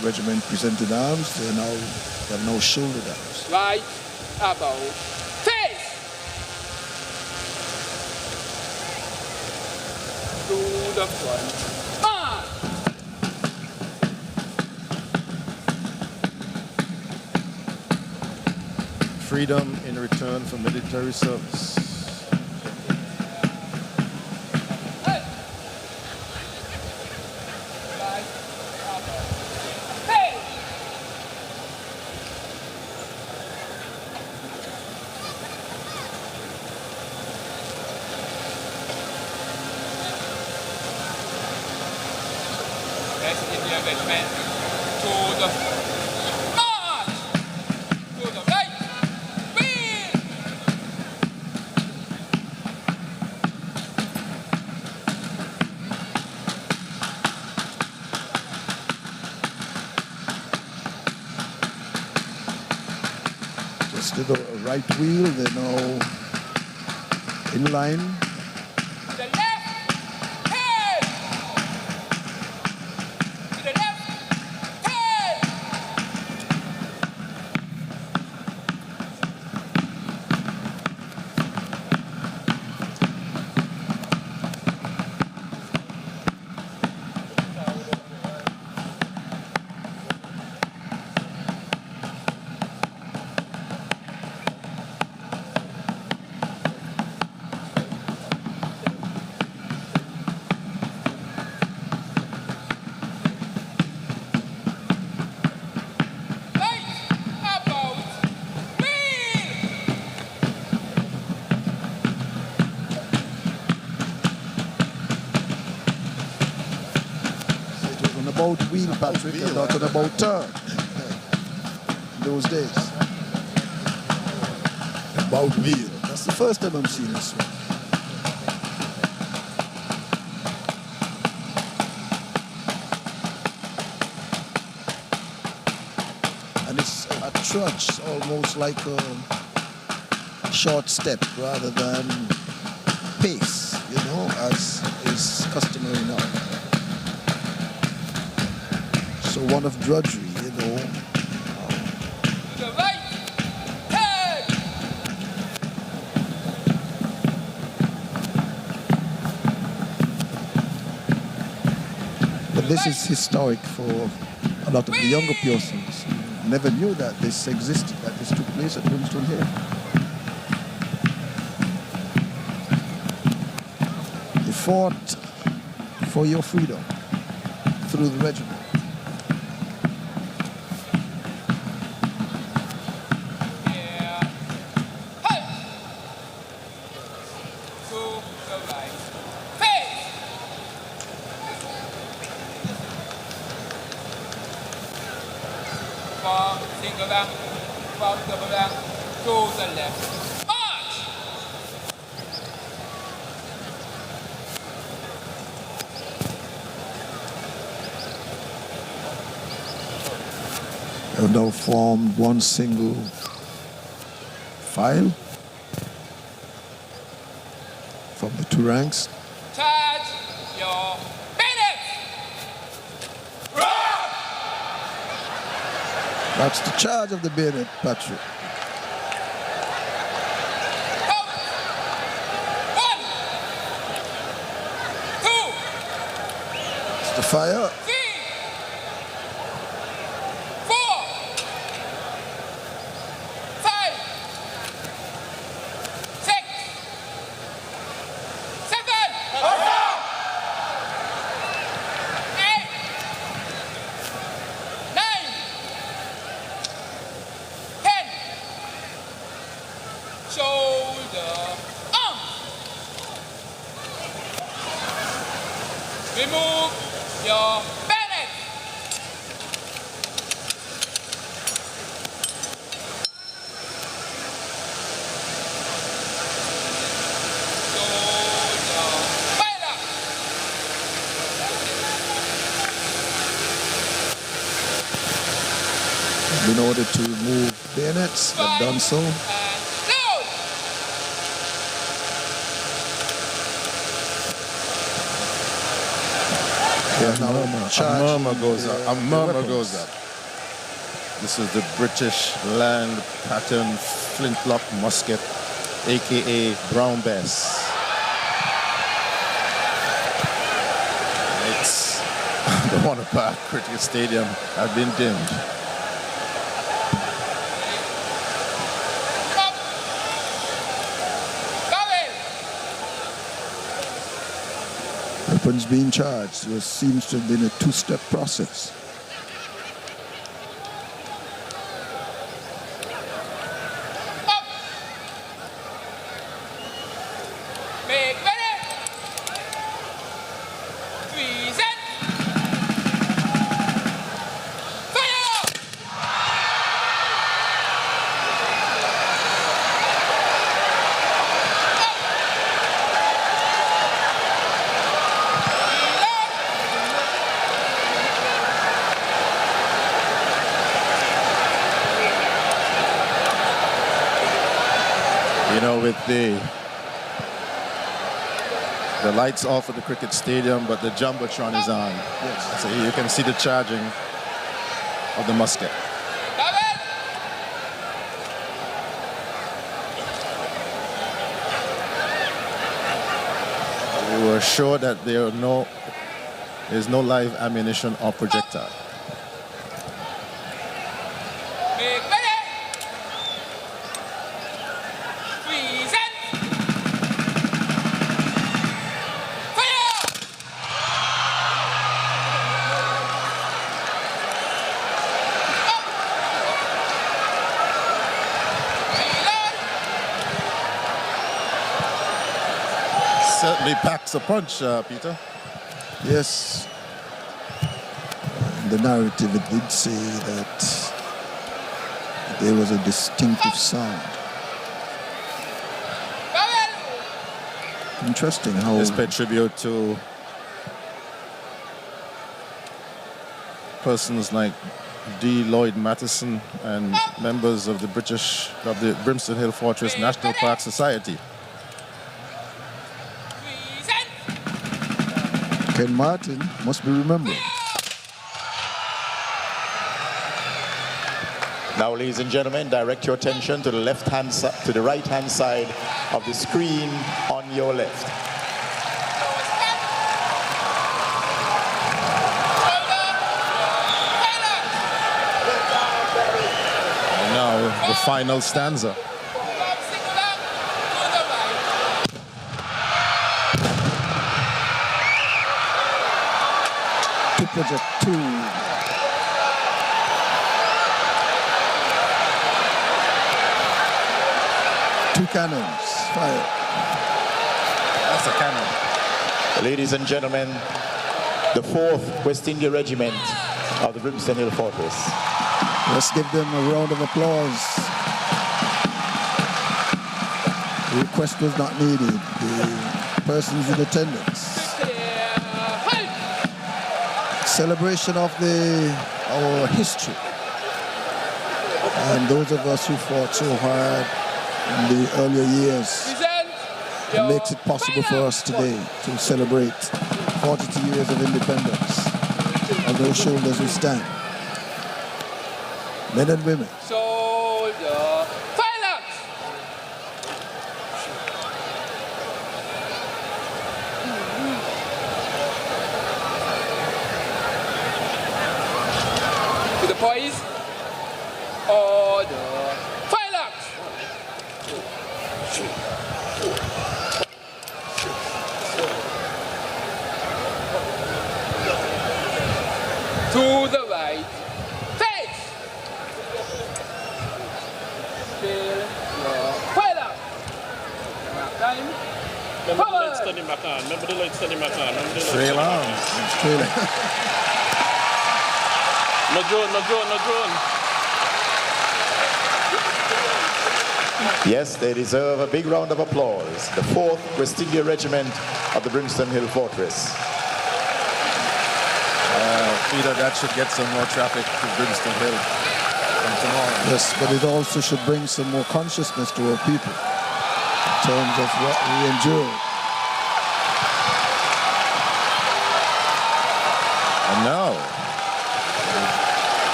the regiment presented arms. They have now shouldered arms. Right about face. To the front. Arm. Freedom in return for military service. Hey. Right about face. West Indian Regiment to the march, to the right, wheel. switch to the right wheel. They're now in line. To the left, head. To the left, head. About wheel, Patrick, and not on about turn. In those days. About wheel. That's the first time I'm seeing this one. And it's a trudge, almost like a short step rather than pace, as is customary now. So one of drudgery, To the right, head. But this is historic for a lot of the younger persons who never knew that this existed, that this took place at Brimstone Hill. You fought for your freedom through the regiment. Single rank, from double rank, to the left. March! They have now formed one single file from the two ranks. Charge your bayonet! That's the charge of the bayonet, Patrick. Out! 1, 2, It's the fire. 3, 4, 5, 6, 7, 8, 9, 10. Shoulder arm. Remove your bayonet. Shoulder fire. In order to remove bayonets, they've done so. And load. They are now A charging murmur goes their- up. A their murmur weapons. goes up. This is the British land pattern flintlock musket, aka Brown Bess. It's the Warner Park Cricket Stadium have been dimmed. Up. Barrel. Weapons being charged. It seems to have been a two-step process. Up. Make ready. 3 set. Fire. You know, with the lights off at the cricket stadium, but the jumbotron is on. Yes. So you can see the charging of the musket. We were sure that there's no live ammunition or projectile. Make ready. Present. Fire. Certainly packs a punch, Peter. Yes. In the narrative, it did say that there was a distinctive sound. Interesting how This paid tribute to persons like D. Lloyd Matheson and members of the Brimstone Hill Fortress National Park Society. Ken Martin must be remembered. Now, ladies and gentlemen, direct your attention to the left-hand side, to the right-hand side of the screen on your left. And now the final stanza. To project 2. Two cannons fired. That's a cannon. Ladies and gentlemen, the 4th West India Regiment of the Brimstone Hill Fortress. Let's give them a round of applause. The request was not needed. The persons in attendance. Celebration of our history. And those of us who fought so hard in the earlier years, it makes it possible for us today to celebrate 42 years of independence. On those shoulders we stand. Men and women. Soldier. Fire. To the boys. Order. Fire. To the right. Face. Still your fire. Time. Remember the light standing back on. Remember the light standing back on. Remember the light Trail standing back on. Trailer. on. No drone, no drone, no drone. Yes, they deserve a big round of applause. The 4th West India Regiment of the Brimstone Hill Fortress. Peter, that should get some more traffic to Brimstone Hill from tomorrow. Yes, but it also should bring some more consciousness to our people in terms of what we endured. And now,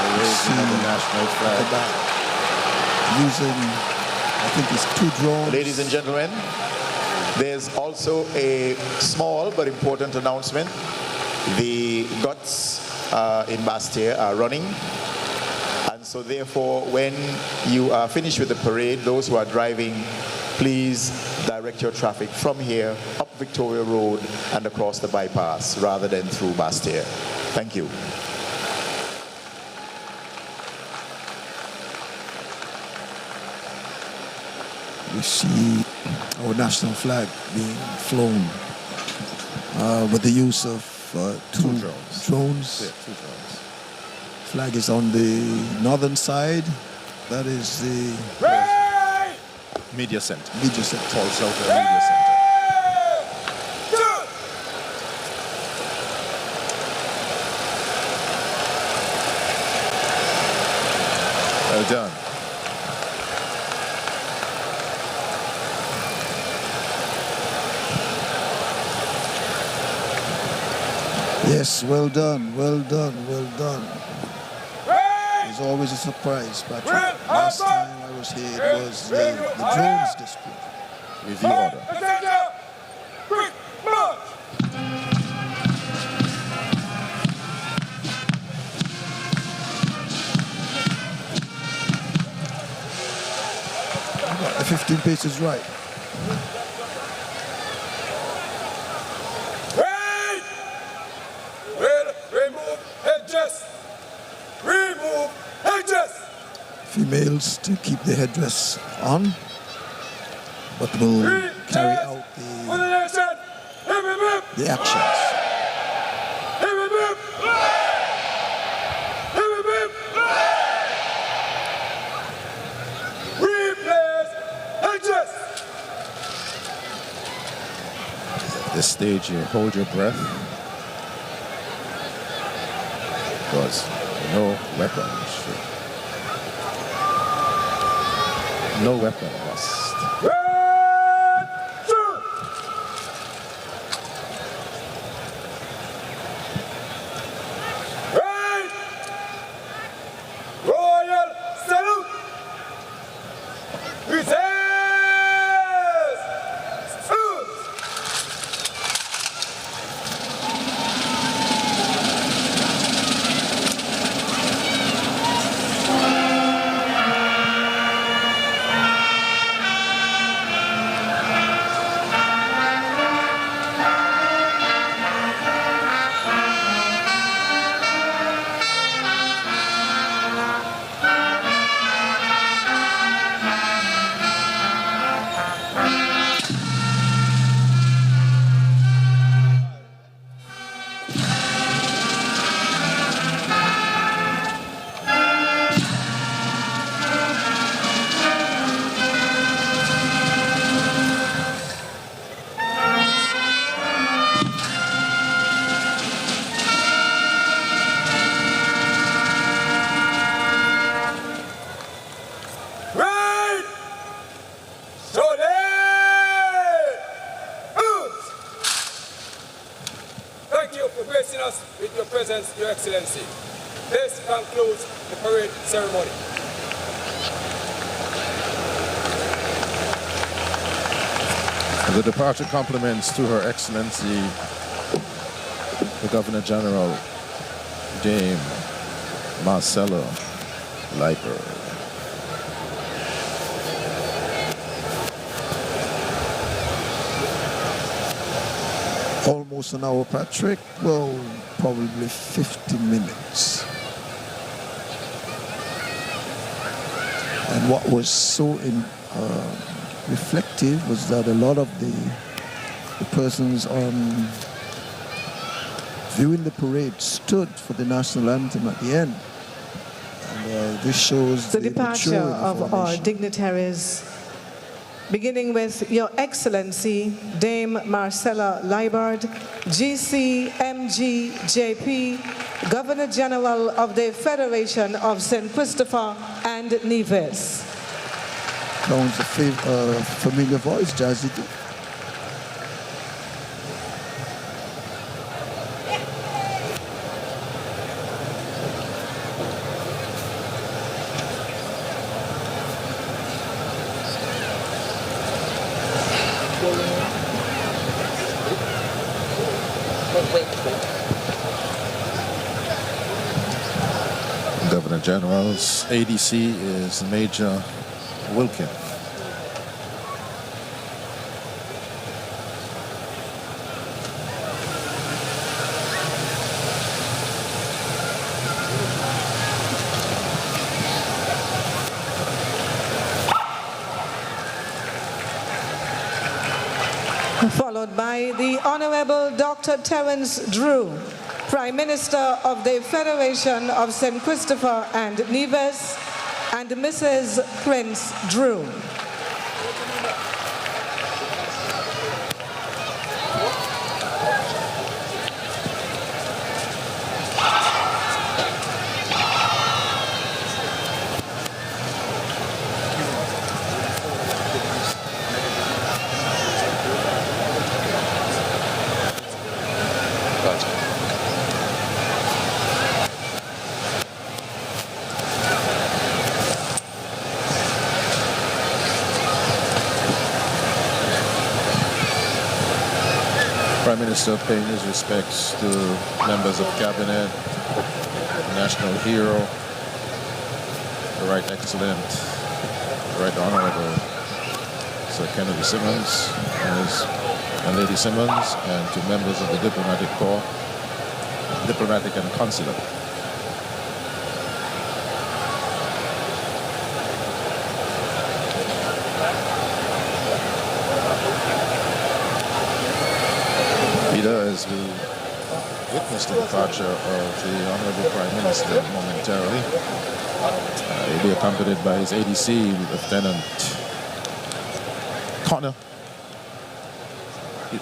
the raising of the national flag. Using, I think it's 2 drones. Ladies and gentlemen, there's also a small but important announcement. The guts in Basseterre are running, and so therefore when you are finished with the parade, those who are driving, please direct your traffic from here up Victoria Road and across the bypass rather than through Basseterre. Thank you. We see our national flag being flown with the use of 2 drones. drones. Yeah, 2 drones. Flag is on the northern side. That is the Media Center. media center. Paul Souter Media Center. Well done. Yes, well done, well done, well done. It's always a surprise, Patrick. Last time I was here, it was the drones display. Review order. Quick march! The 15 paces right. Right! Well, remove headdress. Remove headdress. Females to keep the headdress on, but will carry out the actions. At this stage, you hold your breath because no weapon must. Royal salute! Thank you for gracing us with your presence, Your Excellency. This concludes the parade ceremony. The departure compliments to Her Excellency, the Governor General, Dame Marcella Liebert. Almost an hour, Patrick. Well, probably 50 minutes. And what was so reflective was that a lot of the persons viewing the parade stood for the national anthem at the end. And this shows the departure of our dignitaries, beginning with Your Excellency Dame Marcella Liebert, GC MG JP, Governor General of the Federation of St. Christopher and Nevis. Sounds a familiar voice, Jazzy. Governor General's ADC is Major Wilkin. Followed by the Honorable Dr. Terence Drew, Prime Minister of the Federation of St. Christopher and Nevis, and Mrs. Prince Drew. Prime Minister paying his respects to members of Cabinet, National Hero, the Right Excellent, the Right Honorable Sir Kennedy Simmons and Lady Simmons, and to members of the Diplomatic Corps, Diplomatic and Consular. As we witness the departure of the Honorable Prime Minister momentarily, he'll be accompanied by his ADC, Lieutenant Connor.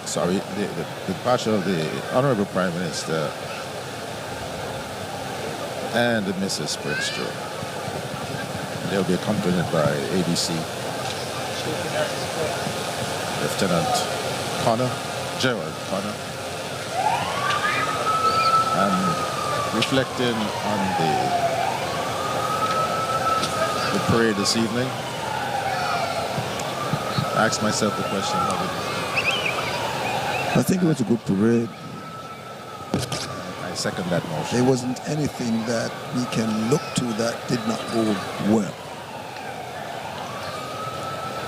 Sorry, the departure of the Honorable Prime Minister and Mrs. Prince Joe. They'll be accompanied by ADC, Lieutenant Connor, Gerald Connor. And reflecting on the parade this evening, I asked myself the question, I think it was a good parade. I second that motion. There wasn't anything that we can look to that did not go well.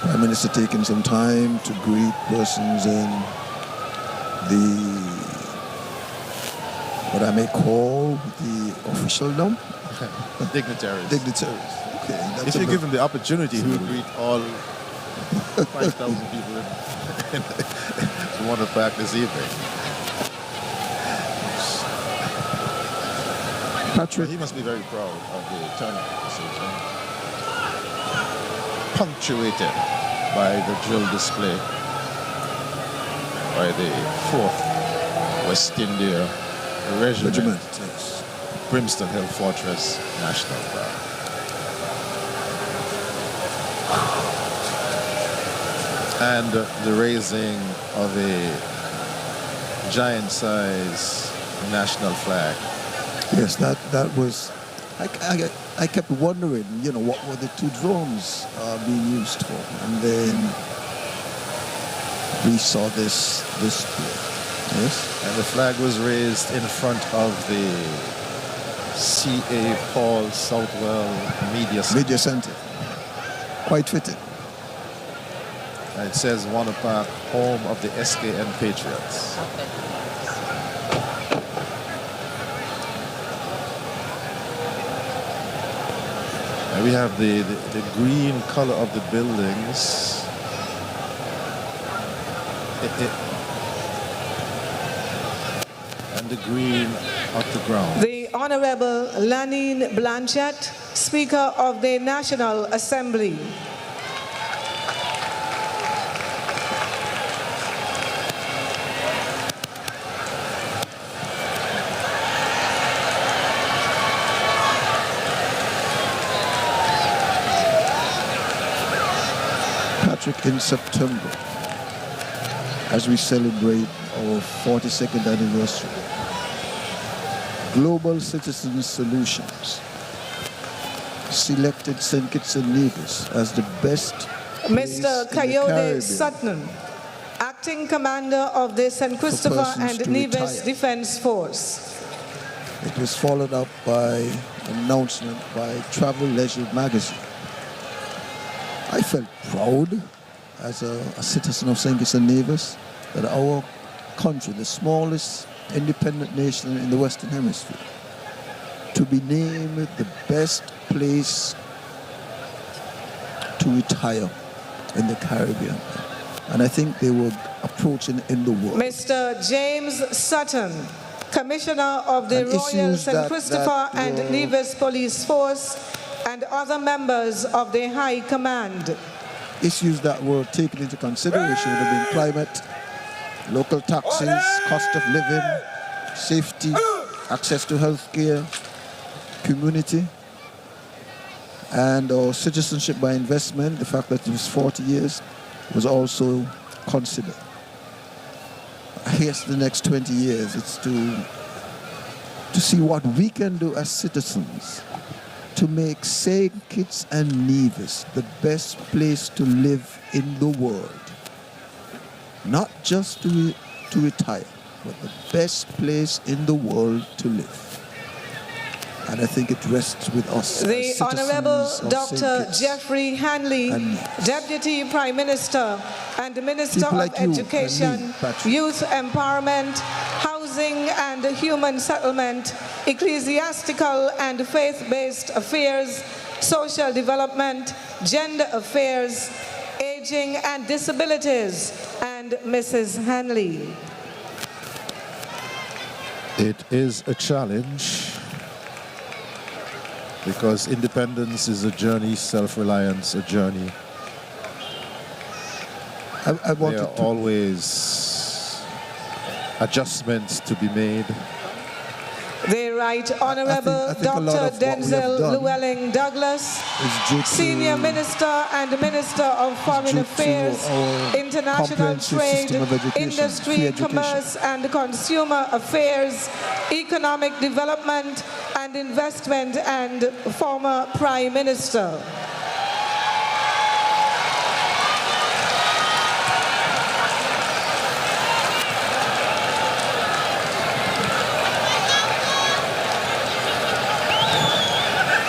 Prime Minister taking some time to greet persons in the what I may call the officialdom. Dignitaries. Dignitaries. Okay. If you give him the opportunity, he would greet all 5,000 people in the Wonder Park this evening. Patrick. He must be very proud of the turnout this evening. Punctuated by the drill display by the 4th West India Regiment, yes. Brimstone Hill Fortress National Park. And the raising of a giant-size national flag. Yes, that was. I kept wondering, what were the two drones being used for, and then we saw this display. Yes. And the flag was raised in front of the C.A. Paul Southwell Media Center. Quite fitting. And it says Wonder Park, home of the SKN Patriots. And we have the green color of the buildings. And the green of the ground. The Honorable Lanine Blanchett, Speaker of the National Assembly. Patrick, in September, as we celebrate our 42nd anniversary, Global Citizen Solutions selected St. Kitts and Nevis as the best Mr. Coyote Sutton, Acting Commander of the St. Christopher and Nevis Defense Force. It was followed up by an announcement by Travel Leisure magazine. I felt proud as a citizen of St. Kitts and Nevis that our country, the smallest independent nation in the Western Hemisphere, to be named the best place to retire in the Caribbean. And I think they were approaching in the world. Mr. James Sutton, Commissioner of the Royal St. Christopher and Nevis Police Force and other members of the High Command. Issues that were taken into consideration would have been climate, local taxes, cost of living, safety, access to health care, community, and our citizenship by investment. The fact that it was 40 years was also considered. I guess the next 20 years it's to see what we can do as citizens to make St. Kitts and Nevis the best place to live in the world. Not just to to retire, but the best place in the world to live. And I think it rests with us. The Honorable Dr. Jeffrey Hanley, and Deputy Prime Minister and Minister People of like you and Education, me, Patrick. Youth Empowerment, Housing and Human Settlement, Ecclesiastical and Faith-Based Affairs, Social Development, Gender Affairs, Aging and Disabilities, and Mrs. Hanley. It is a challenge because independence is a journey, self-reliance a journey. I There wanted are to always adjustments to be made. The Right Honorable I think a lot Dr. of what we have Denzel done Llewellyn Douglas, is due to Senior Minister and Minister of Foreign due to Affairs, our International comprehensive Trade, system of education, free Industry, education. Commerce and Consumer Affairs, Economic Development and Investment, and former Prime Minister.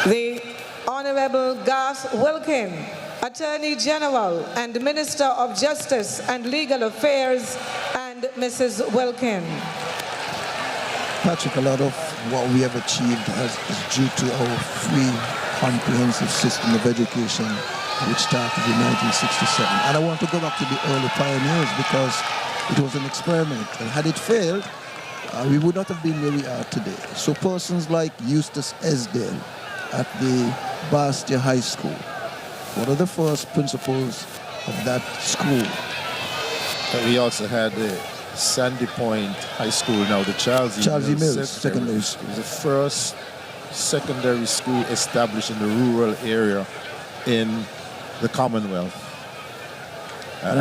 The Honorable Garth Wilkin, Attorney General and Minister of Justice and Legal Affairs, and Mrs. Wilkin. Patrick, a lot of what we have achieved is due to our free, comprehensive system of education, which started in 1967. And I want to go back to the early pioneers because it was an experiment. And had it failed, we would not have been where we are today. So persons like Eustace Esdale at the Basseterre High School, one of the first principals of that school. And we also had the Sandy Point High School, now the Charles E. Mills Secondary School. It was the first secondary school established in the rural area in the Commonwealth. And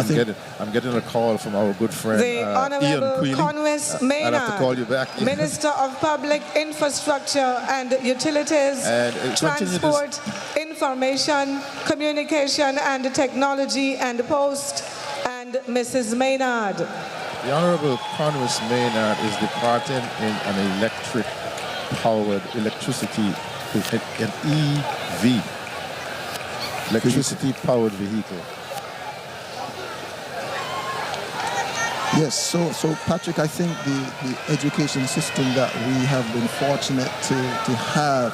I'm getting a call from our good friend The Ian Honorable Quealy. Conwys I'll have to Maynard, call you back. Minister of Public Infrastructure and Utilities, And continue Transport, Information, Communication and Technology and Post, and Mrs. Maynard. The Honorable Conwys Maynard is departing in an electricity, an EV, electricity-powered vehicle. Yes, so Patrick, I think the education system that we have been fortunate to have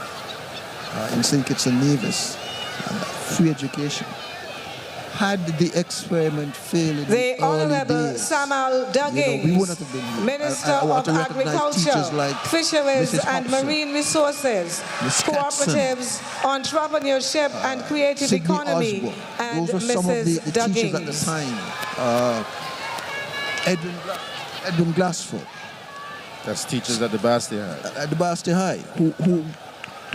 in St. Kitts and Nevis, free education, had the experiment failed in The the early Honorable days, Samuel Duggins, we wouldn't have been here. Minister I want of to recognize teachers Agriculture, like Fisheries Mrs. and Hobson, Marine Resources, Miss Catson, Cooperatives, Entrepreneurship and Creative Sydney Economy, Osborne. and Those were some of Mrs. the teachers at the Duggins. time. Edwin Glassford. That's teachers at the Basseterre High. At the Basseterre High, who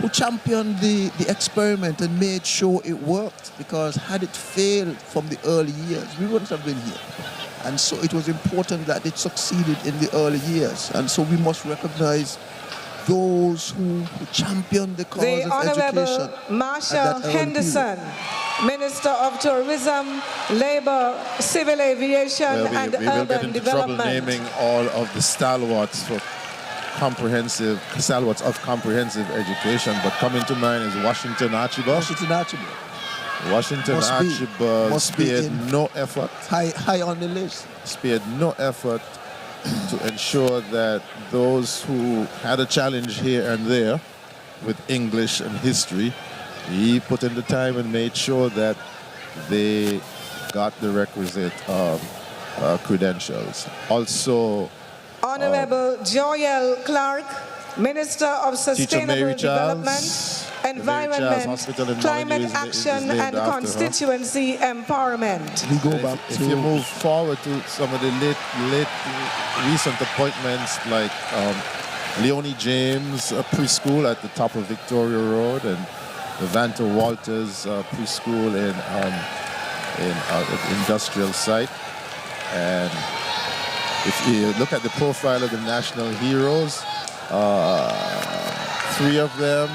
championed the experiment and made sure it worked, because had it failed from the early years, we wouldn't have been here. And so it was important that it succeeded in the early years. And so we must recognize those who championed the cause The of Honorable education. Marsha at that early Henderson, Minister of Tourism, Labour, Civil Aviation Well, and we will get Urban into trouble Development. naming all of the stalwarts of comprehensive education, but coming to mind is Washington Archibald. Washington Archibald spared no effort. High on the list. Spared no effort to ensure that those who had a challenge here and there with English and history, he put in the time and made sure that they got the requisite credentials. Also, Honorable Joel Clark, Minister of Sustainable Development, Environment, Climate Action and Constituency Empowerment. We go back if to you move forward to some of the late recent appointments, like Leonie James preschool at the top of Victoria Road, and the Vanta Walters preschool in industrial site. And if you look at the profile of the national heroes, 3 of them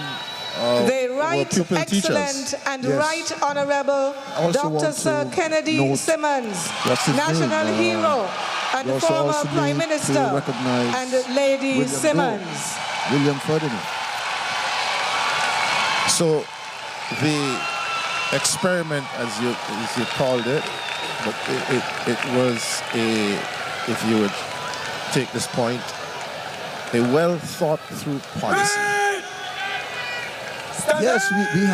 The Right pupil Excellent teachers. and Yes. Right Honorable also Dr. want Sir to Kennedy note Simmons, what's his National name? Hero, and We the also former Prime need to Minister recognize and Lady William Simmons. William Ferdinand. So the experiment, as you called it, but it was a, if you would take this point, a well thought through policy. Yes, we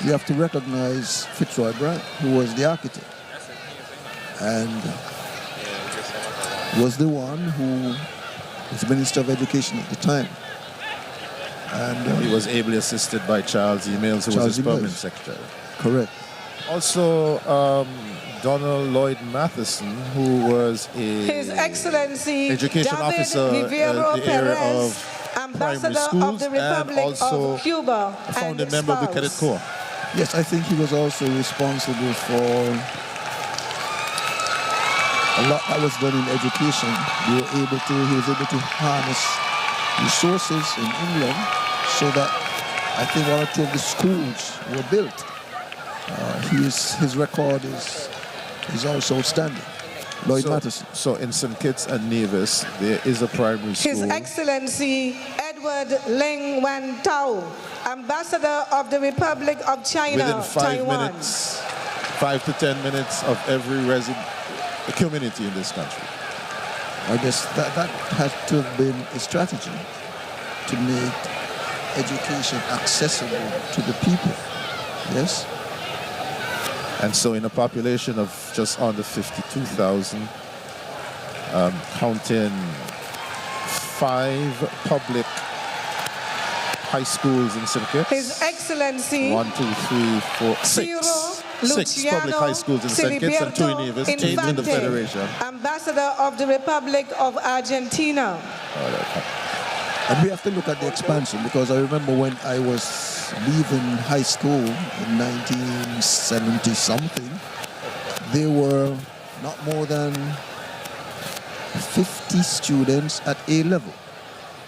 have to recognize Fitzroy Brand, who was the architect and was the one who was Minister of Education at the time. And He was ably assisted by Charles E. Mills, who was his permanent secretary. Correct. Also, Donald Lloyd Matheson, who was His Excellency education David officer Rivero in the area Perez, of primary Ambassador schools of the Republic and also of Cuba a founding and member of the Cadet spouse. Corps. Yes, I think he was also responsible for a lot that was done in education. He was able to harness resources in England so that I think one or two of the schools were built. His record is also outstanding. Lloyd Matheson. So in St. Kitts and Nevis, there is a primary school. His Excellency Edward Ling Wan Tao, Ambassador of the Republic of China, Within 5 Taiwan. minutes, 5 to 10 minutes of every community in this country. I guess that had to have been a strategy to make education accessible to the people. Yes? And so in a population of just under 52,000, counting 5 public high schools in St. Kitts. His Excellency 1, 2, 3, 4, 6. Ciro 6 public high schools in St. Kitts and 2 in Nevis, 8 in the Infante, Federation. Ambassador of the Republic of Argentina. And we have to look at the expansion, because I remember when I was leaving high school in 1970 something, there were not more than 50 students at A level.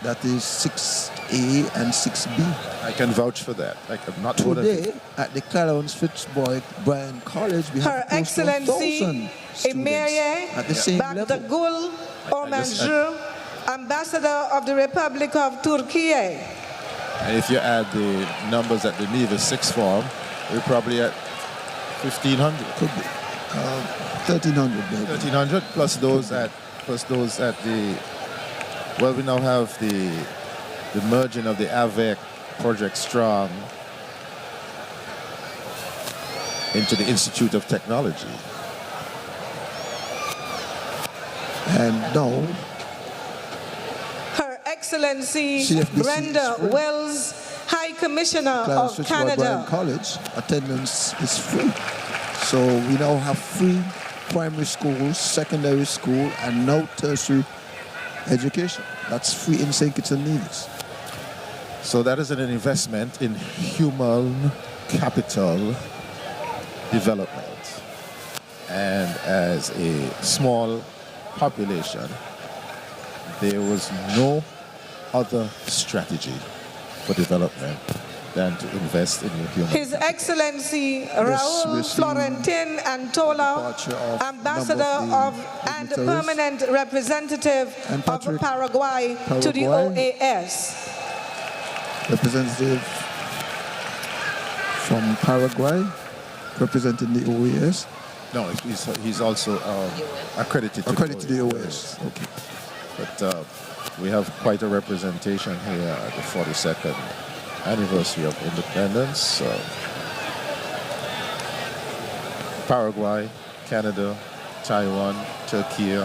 That is 6A and 6B. I can vouch for that. I could not know that. Today, at the Clarence Fitzroy Bryan College, we Her have close to 1,000 Excellency students at the same level. Bagdagul Ormanjou, Ambassador of the Republic of Turkey. And if you add the numbers at the Nevis 6th form, we're probably at 1,500. Could be. 1,300 maybe. 1,300 plus those at the, well, we now have the merging of the AVEC Project Strong into the Institute of Technology. And now, Her Excellency CFBC Brenda is free. Wells, High Commissioner Clarence of Fitzroy Bryan Canada. College, attendance is free. So we now have free primary school, secondary school, and now tertiary education. That's free in St. Kitts and Nevis. So that is an investment in human capital development. And as a small population, there was no other strategy for development than to invest in your human His capital. Excellency we're Raul seeing Florentin Antola, departure of Ambassador number of the and dignitaries. Permanent Representative And of Patrick Paraguay to the Paraguay. OAS. Representative from Paraguay, representing the OAS. No, he's also accredited to The OAS. Okay. But we have quite a representation here at the 42nd anniversary of independence. Paraguay, Canada, Taiwan, Turkey.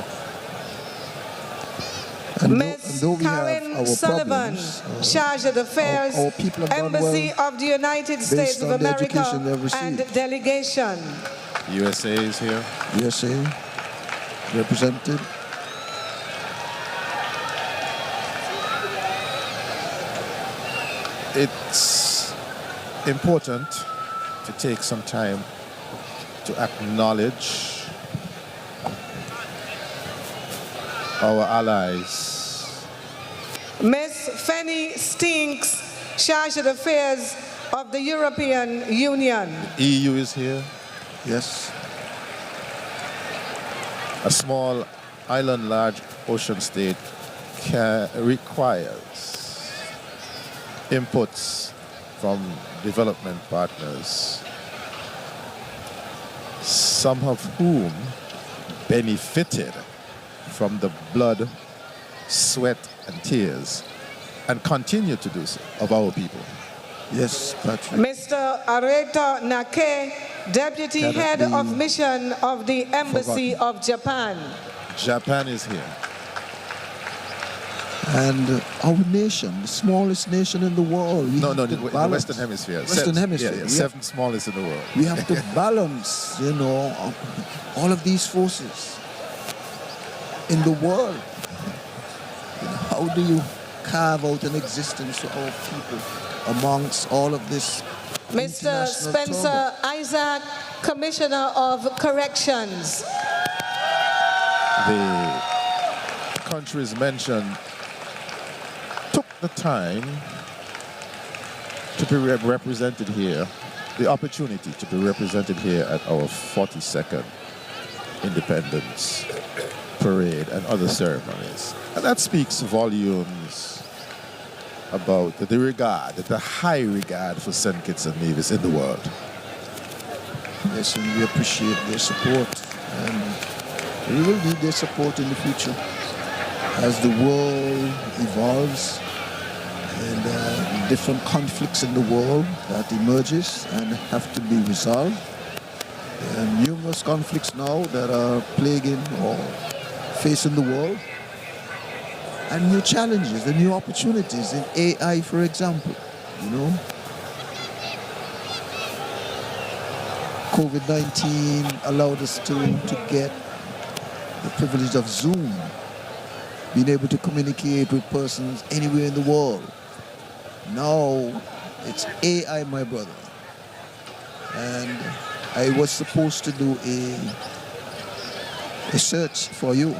And Ms. though we have Karen our Sullivan, problems, Charge d'Affaires, our people have done Embassy well of the United States of on the America education they've received. and delegation. USA is here. USA represented. It's important to take some time to acknowledge our allies. Ms. Fanny Stinks, Charge d'Affaires of the European Union. EU is here. Yes. A small island, large ocean state requires inputs from development partners, some of whom benefited from the blood, sweat, and tears, and continue to do so, of our people. Yes, Patrick. Mr. Areta Nake, Deputy Cannot Head be of Mission of the Embassy forgotten. of Japan. Japan is here. And our nation, the smallest nation in the world. We No, have no, to in the balance. Western Hemisphere. Western Hemisphere. Yeah, yeah, We seventh smallest in the world. We have to balance, all of these forces in the world. How do you carve out an existence for our people amongst all of this? Mr. international Spencer turmoil? Isaac, Commissioner of Corrections. The countries mentioned took the time to be represented here, the opportunity to be represented here at our 42nd Independence Parade and other ceremonies. And that speaks volumes about the regard, the high regard for St. Kitts and Nevis in the world. Yes, and we appreciate their support. And we will need their support in the future as the world evolves and different conflicts in the world that emerges and have to be resolved. There are numerous conflicts now that are plaguing or facing the world, and new challenges and new opportunities in AI, for example. COVID-19 allowed us to get the privilege of Zoom, being able to communicate with persons anywhere in the world. Now it's AI, my brother. And I was supposed to do a search for you.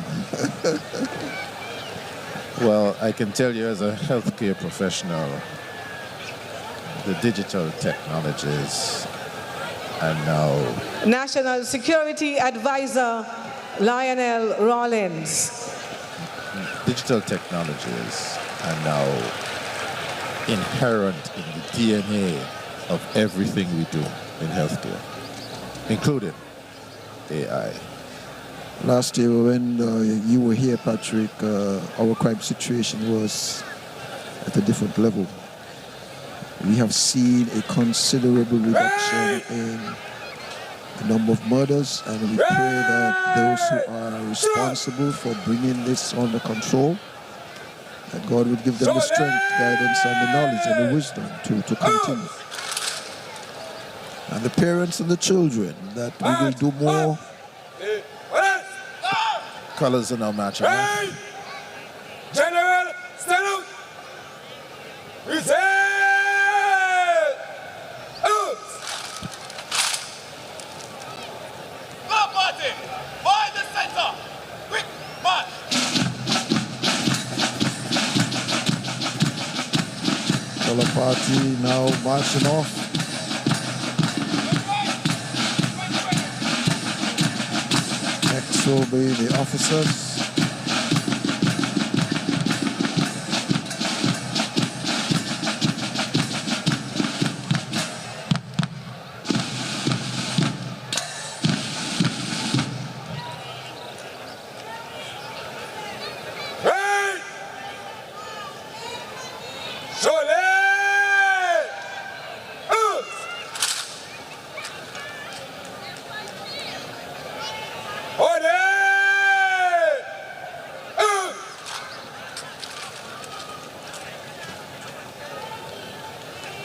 Well, I can tell you as a healthcare professional, the digital technologies are now... National Security Advisor Lionel Rawlins. Digital technologies are now inherent in the DNA of everything we do in healthcare, including AI. Last year when you were here, Patrick, our crime situation was at a different level. We have seen a considerable reduction in the number of murders, and we pray that those who are responsible for bringing this under control, that God would give them the strength, guidance, and the knowledge and the wisdom to continue. And the parents and the children, that we will do more. Colors are now matching. General, salute! Reserve! Out! Go party! By the center! Quick march! Color party now marching off. Next will be the officers. Hey! Soleil! Out! Order! Out!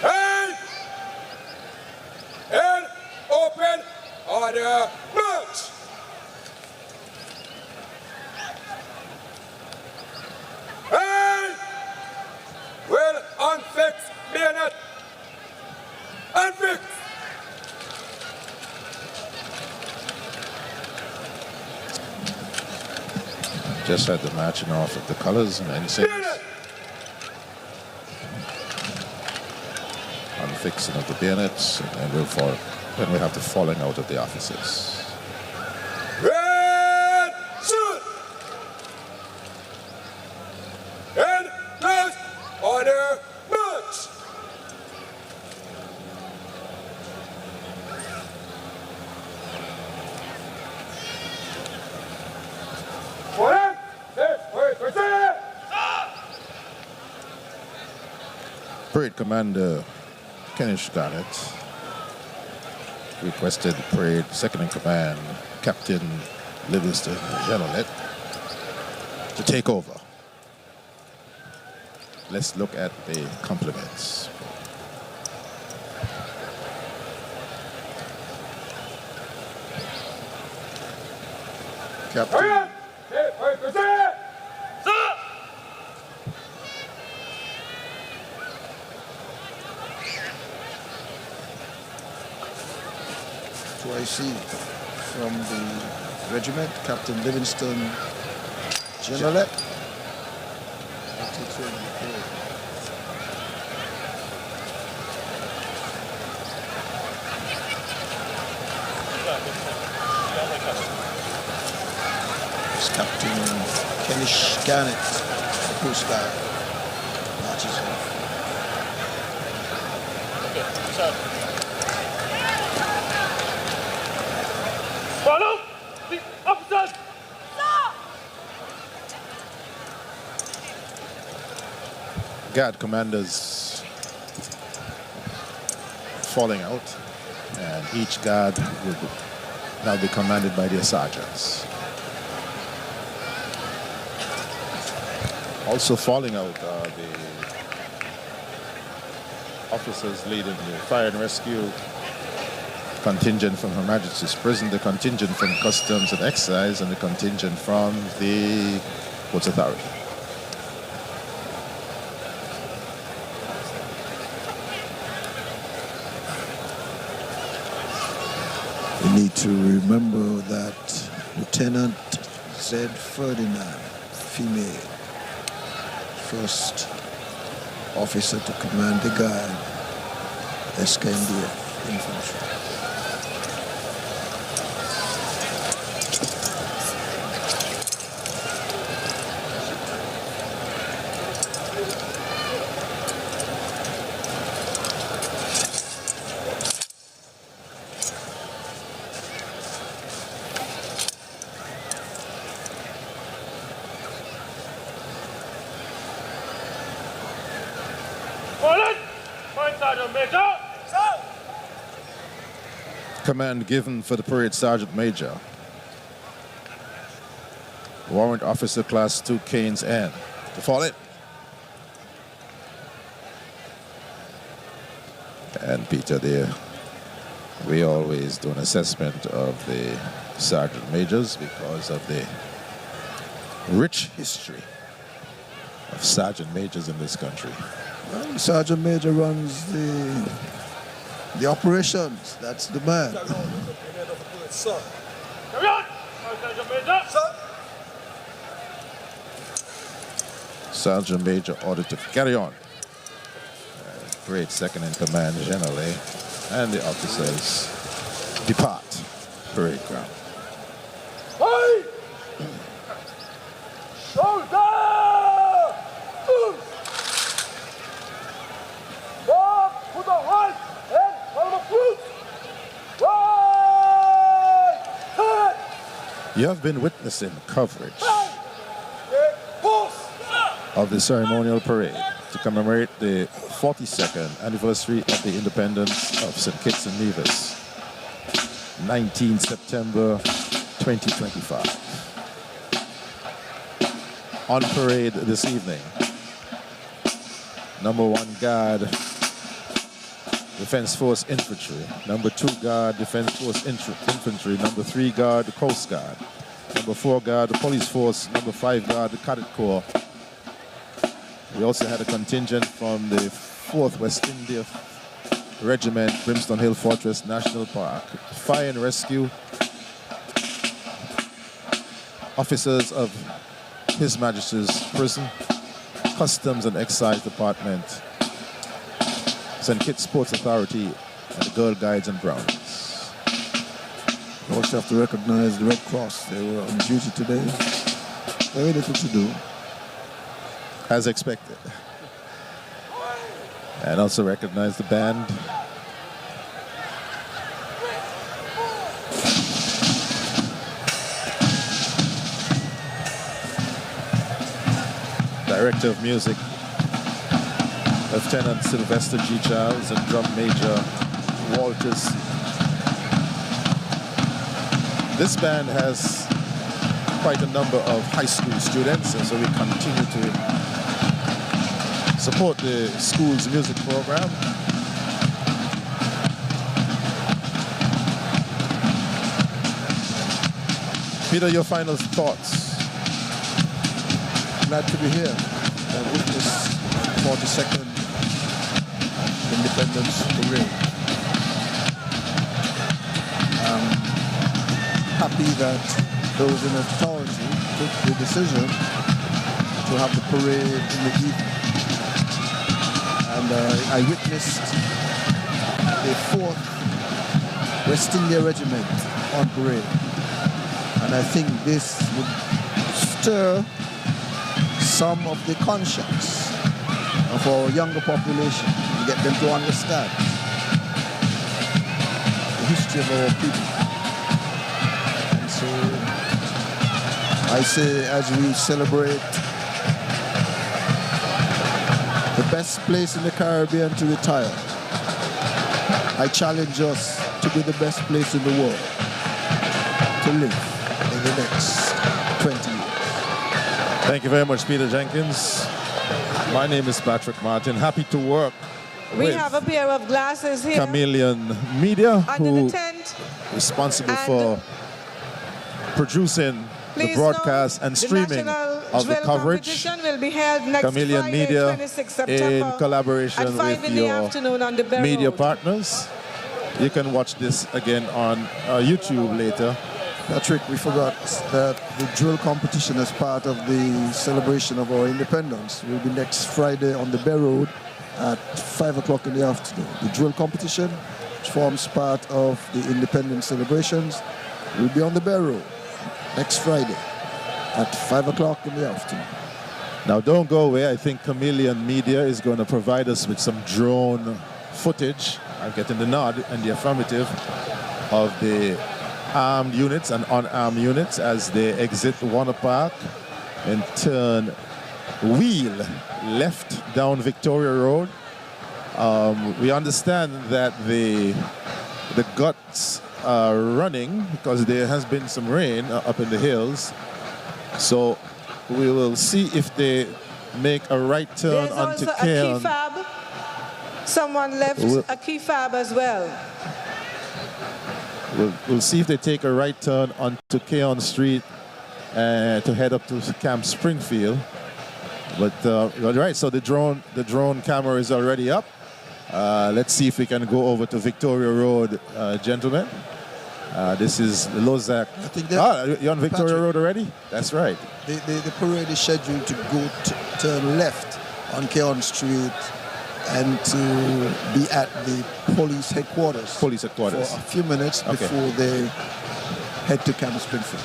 Hey! And open order march! Hey! Well, unfix bayonet! Unfix! Just had the matching off of the colors and ensigns, Bayonet! unfixing of the bayonets, and then we have the falling out of the officers. Red! Parade Commander Kenish Garnett requested the parade second in command, Captain Livingston Genolet, to take over. Let's look at the compliments. Captain. So I see from the regiment, Captain Livingston Genolet. Takes over the parade. It's Captain Kenish Garnett, the Coast Guard, marches off. Follow the officers! Guard commanders falling out, and each guard would now be commanded by their sergeants. Also falling out are the officers leading the fire and rescue contingent from Her Majesty's Prison, the contingent from Customs and Excise, and the contingent from the Ports Authority. We need to remember that Lieutenant Z. Ferdinand, female, first officer to command the guard, SKN infantry. Command given for the Parade Sergeant Major. Warrant Officer Class 2 Canes N. To fall it. And Peter there, we always do an assessment of the Sergeant Majors because of the rich history of Sergeant Majors in this country. Well, the Sergeant Major runs the operations. That's the man. Carry on! Sergeant Major! Sergeant Major ordered to carry on. Parade second in command generally, and the officers depart parade ground. Hey! Shoulder! Put the right hand on the foot! Right! Turn! You have been witnessing coverage of the ceremonial parade to commemorate the 42nd anniversary of the independence of St. Kitts and Nevis, 19 September 2025. On parade this evening, number 1 Guard Defense Force Infantry, number 2 Guard Defense Force Infantry, number 3 Guard the Coast Guard, number 4 Guard the Police Force, number 5 Guard the Cadet Corps. We also had a contingent from the 4th West India Regiment, Brimstone Hill Fortress National Park, Fire and Rescue, officers of His Majesty's Prison, Customs and Excise Department, St. Kitts Ports Authority, and the Girl Guides and Brownies. We also have to recognize the Red Cross. They were on duty today. Very little to do. As expected. And also recognize the band. Director of Music, Lieutenant Sylvester G. Giles and Drum Major Walters. This band has quite a number of high school students, and so we continue to support the school's music program. Peter, your final thoughts? Glad to be here. Witness 42nd Independence Parade. Happy that those in authority took the decision to have the parade in the evening. And I witnessed the 4th West India Regiment on parade. And I think this would stir some of the conscience of our younger population and get them to understand the history of our people. And so I say, as we celebrate the best place in the Caribbean to retire, I challenge us to be the best place in the world to live in the next 20 years. Thank you very much, Peter Jenkins. My name is Patrick Martin. Happy to work We with have a pair of glasses here Chameleon Media, under who the tent. responsible And for producing the Please broadcast note, and streaming the national of the drill coverage. competition will be held next Chameleon Friday, Media 26 September, in collaboration at 5 with in the your afternoon on the Bell media Road. partners. You can watch this again on YouTube later. Patrick, we forgot that the drill competition as part of the celebration of our independence will be next Friday on the Bay Road at 5 o'clock in the afternoon. The drill competition, which forms part of the independence celebrations, will be on the Bay Road next Friday at 5 o'clock in the afternoon. Now, don't go away. I think Chameleon Media is going to provide us with some drone footage. I'm getting the nod and the affirmative of the armed units and unarmed units as they exit Warner Park and turn wheel left down Victoria Road. We understand that the guts are running because there has been some rain up in the hills. So we will see if they make a right turn There's onto also a Cairn. key fob. Someone left a key fob as well. We'll see if they take a right turn onto Cairn Street to head up to Camp Springfield. But right, so the drone camera is already up. Let's see if we can go over to Victoria Road, gentlemen. This is Lozak. I think You're on Victoria Patrick, Road already? That's right. The parade is scheduled to go turn left on Cairn Street and to be at the police headquarters. Police headquarters. For a few minutes before they head to Camp Springfield.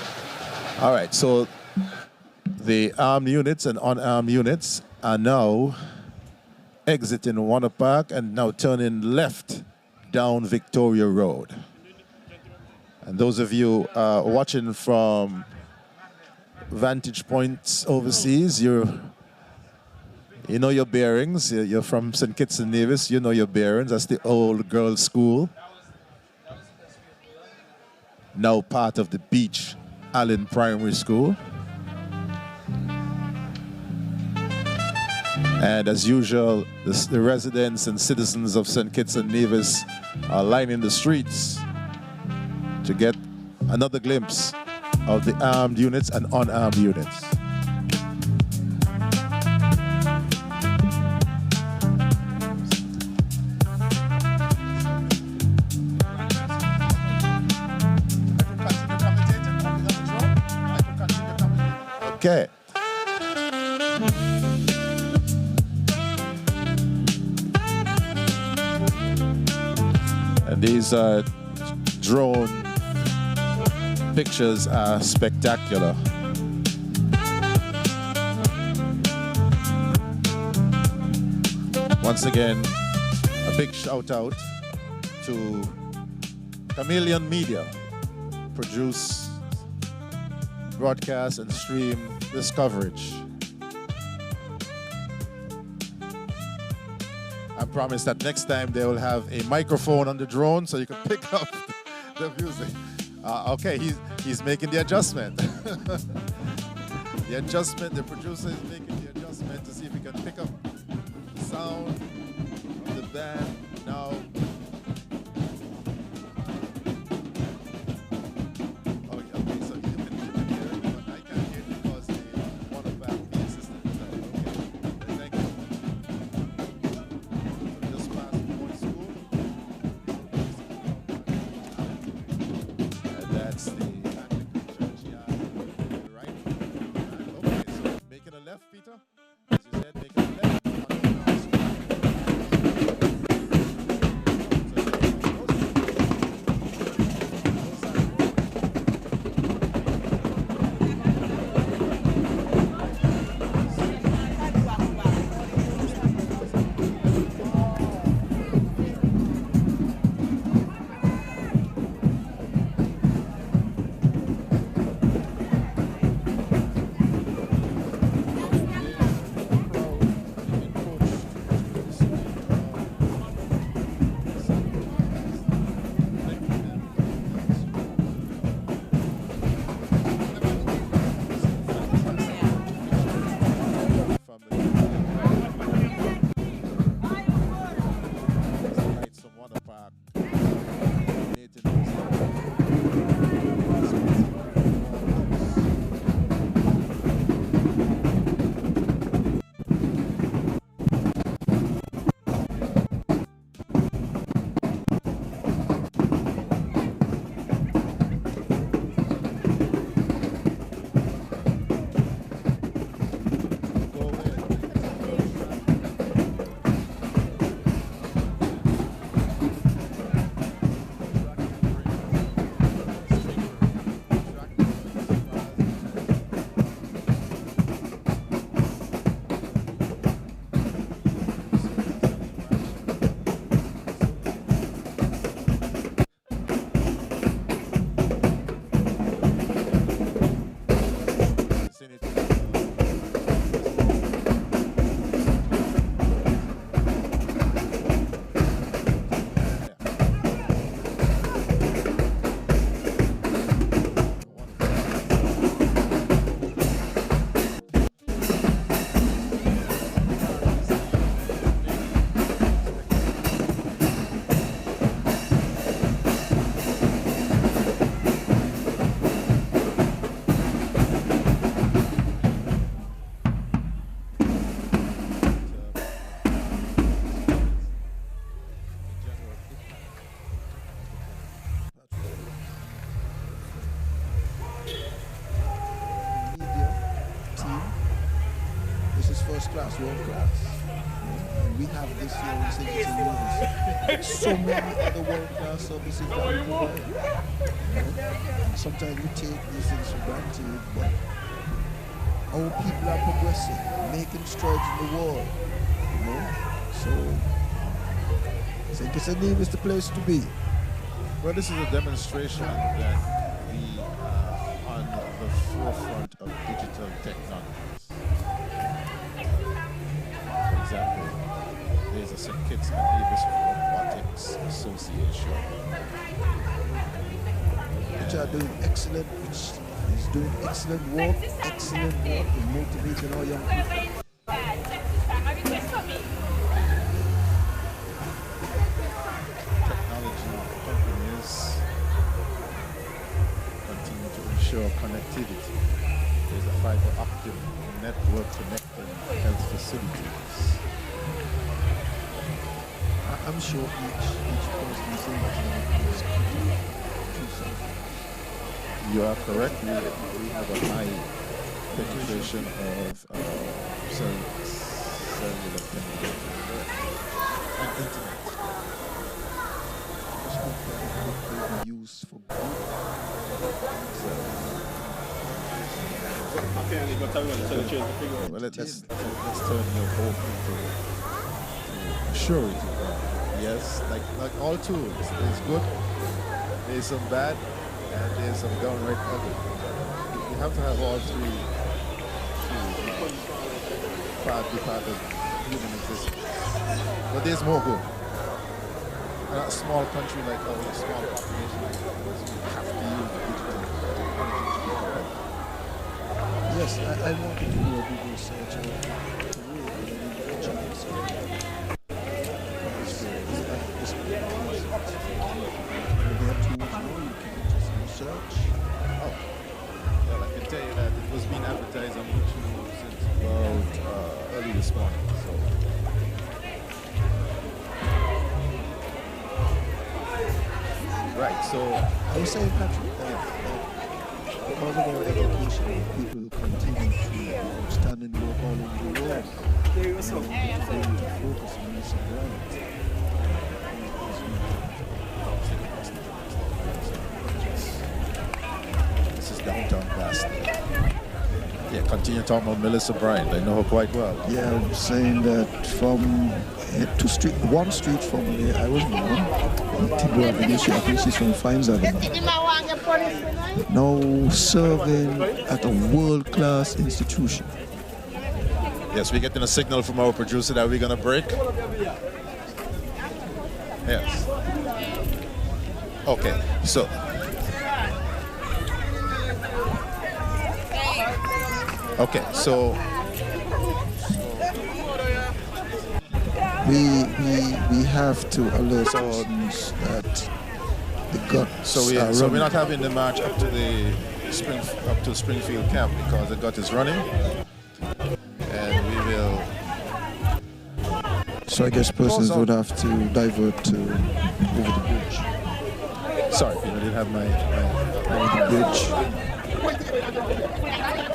All right, so the armed units and unarmed units are now exiting Warner Park and now turning left down Victoria Road. And those of you watching from vantage points overseas, you know your bearings. You're from St. Kitts and Nevis. You know your bearings. That's the old girls' school. Now part of the Beach Allen Primary School. And as usual, the residents and citizens of St. Kitts and Nevis are lining the streets to get another glimpse of the armed units and unarmed units. Okay. And these drone pictures are spectacular. Once again, a big shout out to Chameleon Media, produce, broadcast, and stream this coverage. promise that next time they will have a microphone on the drone so you can pick up the music. Okay, he's making the adjustment. The producer is making the adjustment to see if he can pick up sound of the band now. Okay, so you can hear it, but I can't hear it because they want to back the assistant. Okay, thank you. Just past one school. And that's the Anglican churchyard to the right. Okay, so making a left, Peter. As you said, making a left. first class, world class. And we have this here in St. Nevis. So many other world class services that we provide. And sometimes we take these things for granted, but our people are progressing, making strides in the world. So St. Nevis is the place to be. Well, this is a demonstration that we are on the forefront of digital technologies. For example, there's a St. Kitts and Nevis Robotics Association. Which are doing excellent, which is doing excellent work in motivating our young people. Connectivity. There's a fiber optic network connecting health facilities. I'm sure each person is You are correct. We have a high penetration of cellular connectivity and internet. Used for good. Well, let's turn your hope into surety. Yes, like all tools, there's good, there's some bad, and there's some downright ugly. You have to have all three to be part of human existence. But there's more good. And a small country like ours, a small population like ours, we have to use digital technology to be competitive. Yes, I wanted to do a big research on Peru and then eventually Oh, well, I can tell you that it was being advertised on YouTube since about early this morning. So. Right, so I was saying, Patrick, that because of our education, people continue to stand and work all over the world. They need to focus on this brand. this is downtown Basseterre. Yeah, continue talking about Melissa Bryant. I know her quite well. Yeah, I'm saying that from one street from where I was born, Tibu Avenue, I think she's from Fines Avenue. Now serving at a world-class institution. Yes, we're getting a signal from our producer that we're going to break. Yes. Okay, so. Okay, so. We have to alert our audience that the guts So we're not having the march up to Springfield camp because the gut is running, and we will. So I guess persons would have to divert to over the bridge. Sorry, I didn't have my Over the bridge.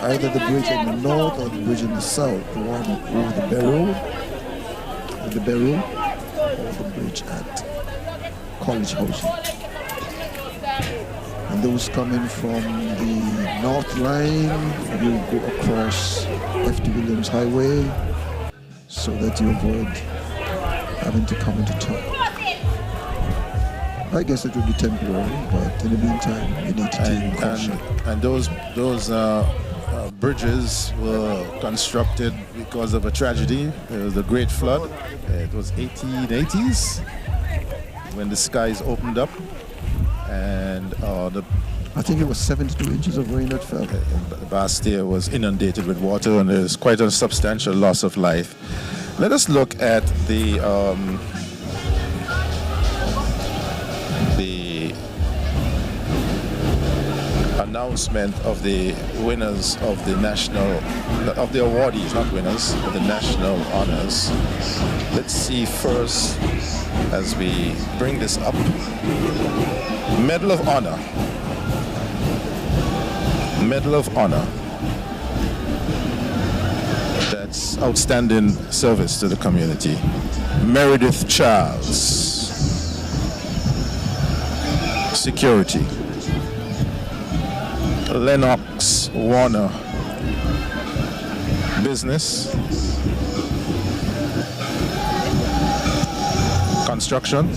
Either the bridge in the north or the bridge in the south. The one over the barrel, or the bridge at College House. And those coming from the north line will go across F.D. Williams Highway so that you avoid having to come into town. I guess it will be temporary, but in the meantime, you need to take caution. And those bridges were constructed because of a tragedy. It was the Great Flood. It was 1880s when the skies opened up, and I think it was 72 inches of rain that fell. Basseterre was inundated with water, and there's quite a substantial loss of life. Let us look at the announcement of the winners of the awardees, not winners, but the national honors. Let's see first, as we bring this up, Medal of Honor. Medal of Honor. That's outstanding service to the community. Meredith Charles. Security. Lennox Warner. Business. Construction.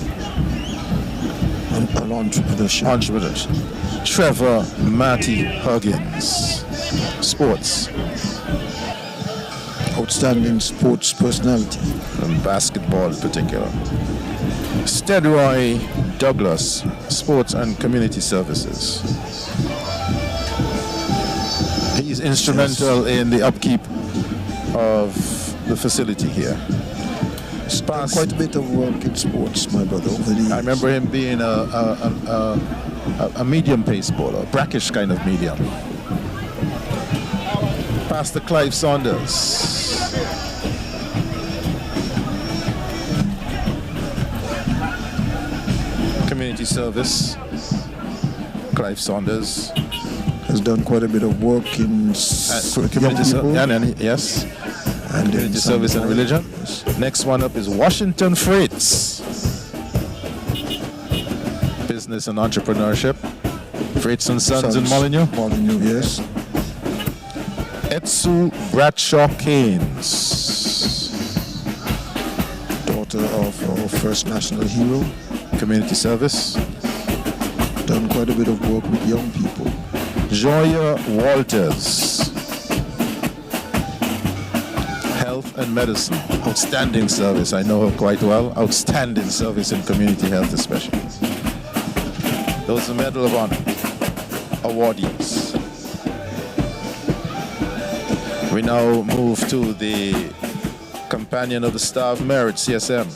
And entrepreneurship. Trevor Matty Huggins. Sports. Outstanding sports personality. And basketball in particular. Steadroy Douglas. Sports and Community Services. He's instrumental in the upkeep of the facility here. Quite a bit of work in sports, my brother, over the years. I remember him being a medium pace bowler, a brackish kind of medium. Pastor Clive Saunders. Community service. Clive Saunders has done quite a bit of work in community service. Yes. And community service and religion. Yes. Next one up is Washington Freights. Business and entrepreneurship. Freights and Sons in Molyneux. Molyneux, yes. Etsu Bradshaw Keynes. Daughter of our first national hero. Community service. Done quite a bit of work with young people. Joya Walters. Health and medicine. Outstanding service. I know her quite well. Outstanding service in community health especially. Those are Medal of Honor awardees. We now move to the Companion of the Star of Merit, CSM.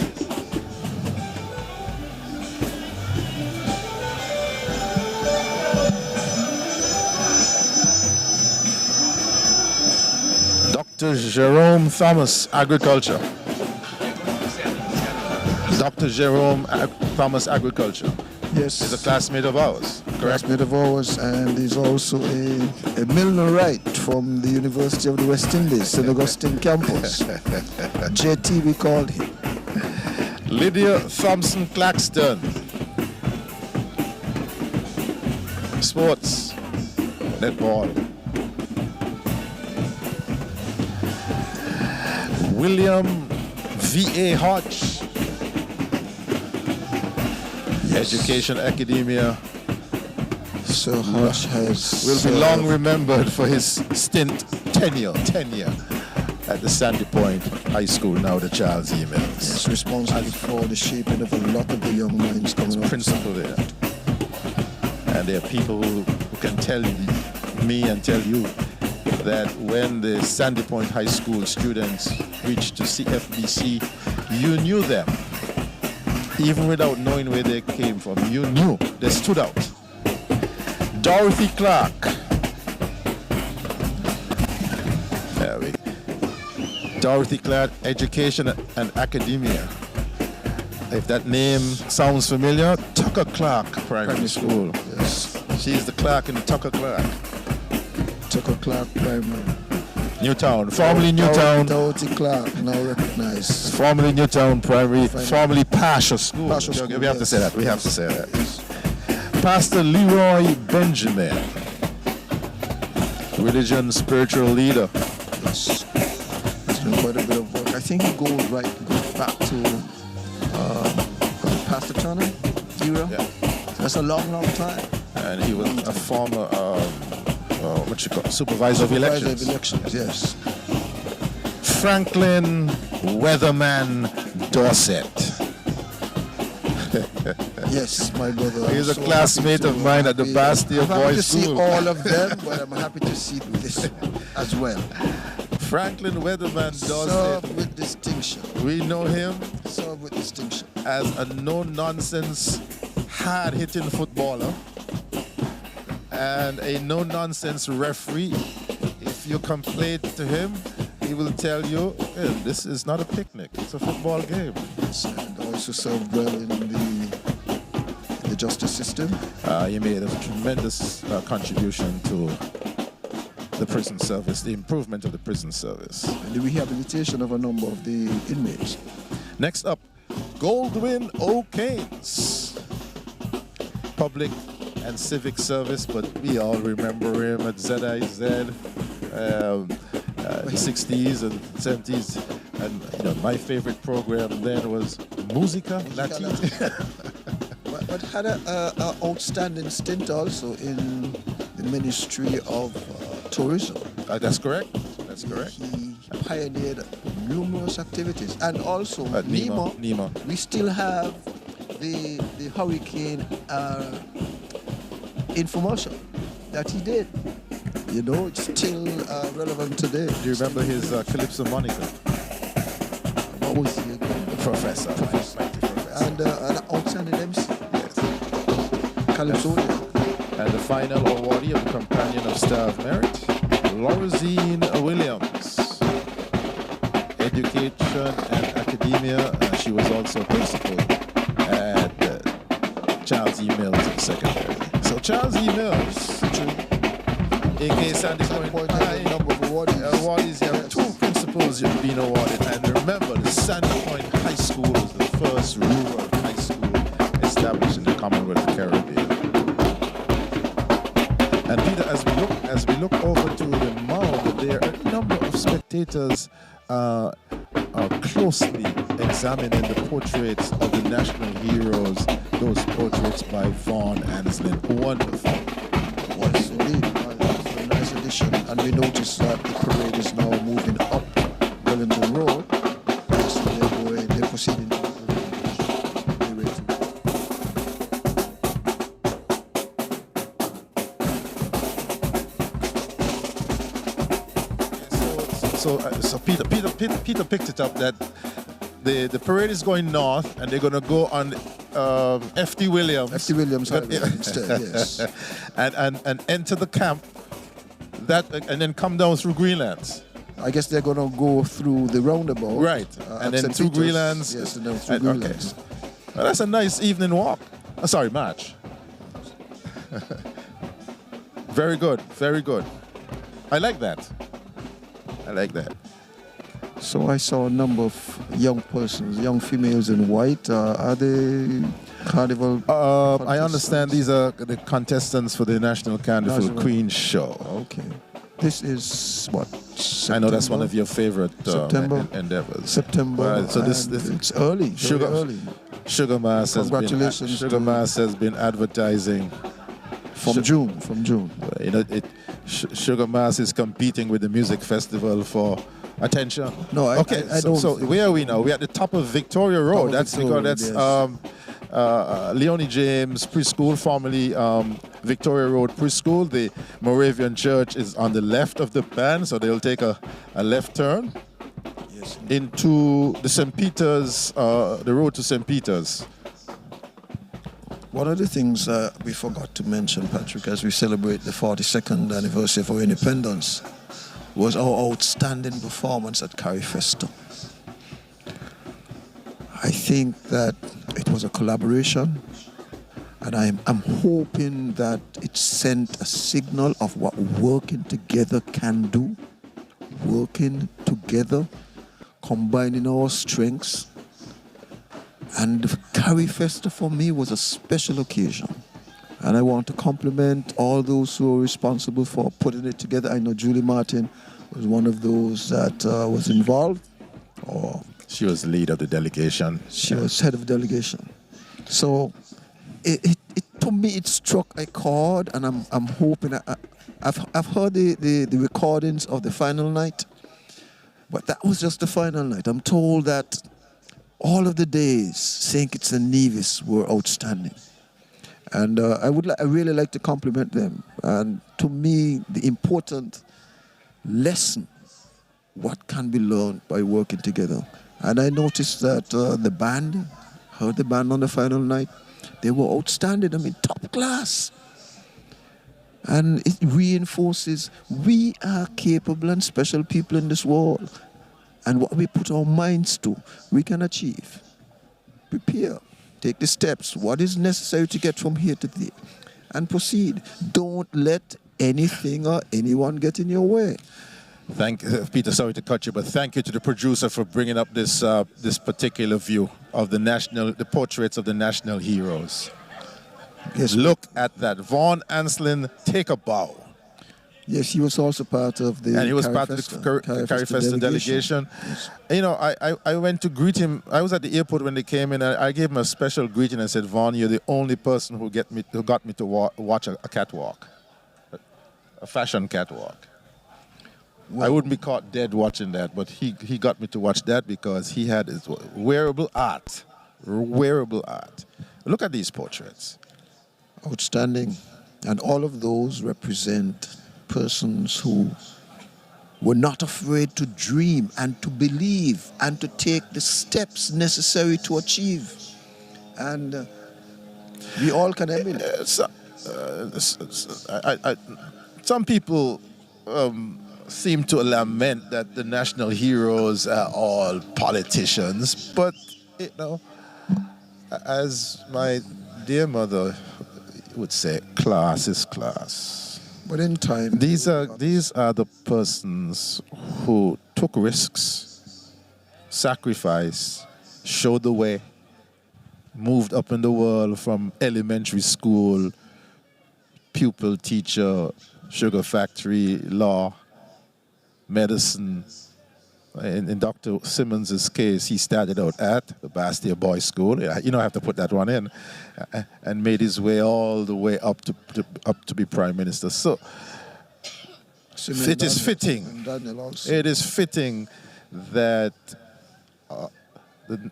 Dr. Jerome Thomas, Agriculture. Dr. Jerome Thomas, Agriculture. Yes. He's a classmate of ours, correct? Classmate of ours, and he's also a millwright from the University of the West Indies, St. Augustine campus. JT, we called him. Lydia Thompson Claxton. Sports. Netball. William V.A. Hodge. Education, academia. So Hodge will be long remembered for his tenure at the Sandy Point High School, now the Charles E. Mills. He's responsible for the shaping of a lot of the young minds coming up. Principal there. And there are people who can tell me and tell you that when the Sandy Point High School students reached to CFBC, you knew them. Even without knowing where they came from, you knew they stood out. Dorothy Clark. Dorothy Clark, Education and Academia. If that name sounds familiar, Tucker Clark Primary School. Yes. She's the Clark in Tucker Clark. Tucker Clark Primary. Newtown, formerly Newtown. Dorothy Clark, now recognized. Formerly Newtown Primary, formerly Pasha School. Pasha School, we have to say that. We have to say that. Pastor Leroy Benjamin, religion spiritual leader. Yes. He's doing quite a bit of work. I think he goes back to Pastor Turner era. Yeah. That's a long, long time. And he was a former supervisor of elections. Yes. Franklin Weatherman Dorset. Yes, my brother. He's a classmate of mine at the Basseterre Boys School. I'm happy to see all of them, but I'm happy to see this one as well. Franklin Weatherman Dorset. Serve with distinction. We know him. Serve with distinction. As a no-nonsense, hard-hitting footballer and a no-nonsense referee. If you complain to him, he will tell you, hey, this is not a picnic, it's a football game. Yes, and also served well in the justice system. He made a tremendous contribution to the prison service, the improvement of the prison service. And the rehabilitation of a number of the inmates. Next up, Goldwyn O'Kanes. Public and civic service, but we all remember him at ZIZ, the 60s and 70s. And my favorite program then was Musica Latina. But had an outstanding stint also in the Ministry of Tourism. That's correct. That's correct. He pioneered numerous activities. And also NEMA. We still have the hurricane infomercial that he did. It's still relevant today. Do you remember his Calypso moniker? What was he again? Professor. And an outstanding MC. Yes. Calypso. And the final awardee of the Companion of Star of Merit, Lorrazine Williams. Education and Academia. She was also principal at Charles E. Mills Secondary. So Charles E. Mills, a.k.a. Sandy Point High, number of awardees. You have two principals you've been awarded. And remember, the Sandy Point High School was the first rural high school established in the Commonwealth of the Caribbean. And Peter, as we look over to the mound, there are a number of spectators are closely examining the portraits of the national heroes, those portraits by Vaughn Anslin. Wonderful. Yes, indeed. It's a nice addition. And we notice that the parade is now moving up Wellington Road. So they're proceeding to the way to. So Peter picked it up that the parade is going north and they're going to go on F.T. Williams. F.T. Williams Highway instead, yes. and enter the camp and then come down through Greenlands. I guess they're going to go through the roundabout. Right. And then through Greenlands. Yes, and then through Greenlands. Okay. Well, that's a nice evening walk. March. Very good, very good. I like that. So I saw a number of young persons, young females in white. Are they carnival? I understand these are the contestants for the National Carnival Queen Show. Okay. This is what? September? I know that's one of your favorite September endeavors. September. So this it's early. Sugar Mass has been advertising from June. You know, Sugar Mass is competing with the music festival for attention. No, I don't. So where are we now? We're at the top of Victoria Road. That's Leonie James Preschool, formerly Victoria Road Preschool. The Moravian Church is on the left of the band, so they'll take a left turn into the St. Peter's, the road to St. Peter's. One of the things we forgot to mention, Patrick, as we celebrate the 42nd anniversary of our independence, was our outstanding performance at Carifesto. I think that it was a collaboration, and I'm hoping that it sent a signal of what working together can do. Working together, combining our strengths. And the Carifesto for me was a special occasion. And I want to compliment all those who are responsible for putting it together. I know Julie Martin was one of those that was involved. She was lead of the delegation. She was head of delegation. So it to me it struck a chord, and I'm hoping. I've heard the recordings of the final night, but that was just the final night. I'm told that all of the days St. Kitts and Nevis were outstanding. And I really like to compliment them. And to me, the important lesson, what can be learned by working together. And I noticed that the band, heard the band on the final night, they were outstanding, top class. And it reinforces we are capable and special people in this world. And what we put our minds to, we can achieve. Prepare. Take the steps. What is necessary to get from here to there? And proceed. Don't let anything or anyone get in your way. Peter, sorry to cut you, but thank you to the producer for bringing up this this particular view of the portraits of the national heroes. Yes. Look at that. Vaughn Anslin, take a bow. Yes, he was also part of the And he was part of the Carifesto delegation. Yes. You know, I went to greet him. I was at the airport when they came in, and I gave him a special greeting and said, Vaughn, you're the only person who got me to watch a catwalk, a fashion catwalk. Well, I wouldn't be caught dead watching that, but he got me to watch that because he had his wearable art. Look at these portraits. Outstanding. And all of those represent persons who were not afraid to dream and to believe and to take the steps necessary to achieve. And we all can emulate. Some people seem to lament that the national heroes are all politicians, but you know, as my dear mother would say, class is class. But in time, these are the persons who took risks, sacrificed, showed the way, moved up in the world from elementary school, pupil, teacher, sugar factory, law, medicine. In Dr. Simmons's case, he started out at the Basseterre Boys School. I have to put that one in, and made his way all the way up to be prime minister. So it is fitting. It is fitting that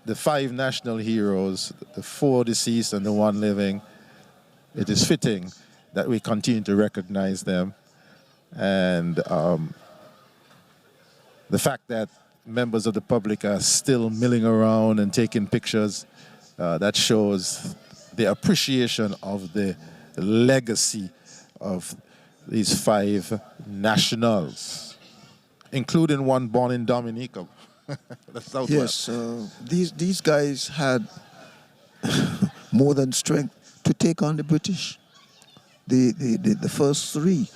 the 5 national heroes, the 4 deceased and the 1 living, it is fitting that we continue to recognize them. And the fact that members of the public are still milling around and taking pictures, that shows the appreciation of the legacy of these 5 nationals, including one born in Dominica. The Southwest. Yes, these guys had more than strength to take on the British. The first 3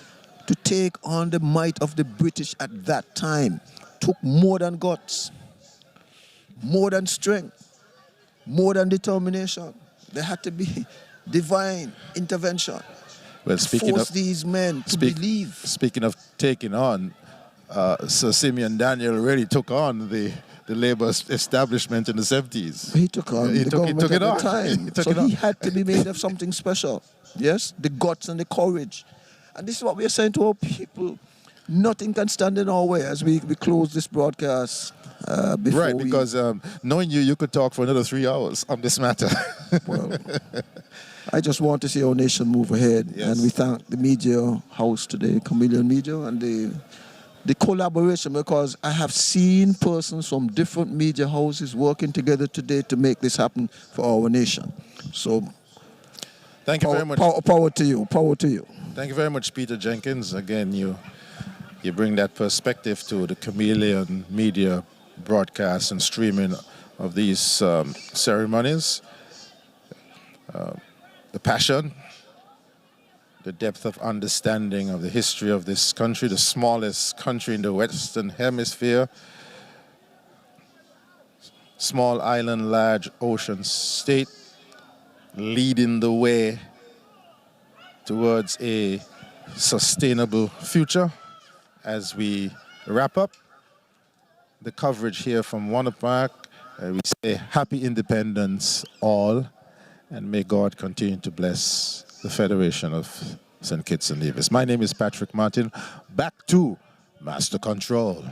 to take on the might of the British at that time took more than guts, more than strength, more than determination. There had to be divine intervention. Well, to force these men to believe. Speaking of taking on, Sir Simeon Daniel really took on the Labour establishment in the 70s. He took on the government took at it the on. time. He had to be made of something special. Yes, the guts and the courage. And this is what we are saying to our people. Nothing can stand in our way as we close this broadcast. Right, because knowing you could talk for another 3 hours on this matter. Well, I just want to see our nation move ahead. Yes. And we thank the media house today, Chameleon Media, and the collaboration, because I have seen persons from different media houses working together today to make this happen for our nation. So, thank you very much. Power to you. Power to you. Thank you very much, Peter Jenkins. Again, you bring that perspective to the Chameleon Media broadcast and streaming of these ceremonies. The passion, the depth of understanding of the history of this country, the smallest country in the Western Hemisphere, small island, large ocean state, leading the way towards a sustainable future. As we wrap up the coverage here from Wonder Park, we say happy independence all, and may God continue to bless the Federation of St. Kitts and Nevis. My name is Patrick Martin. Back to Master Control.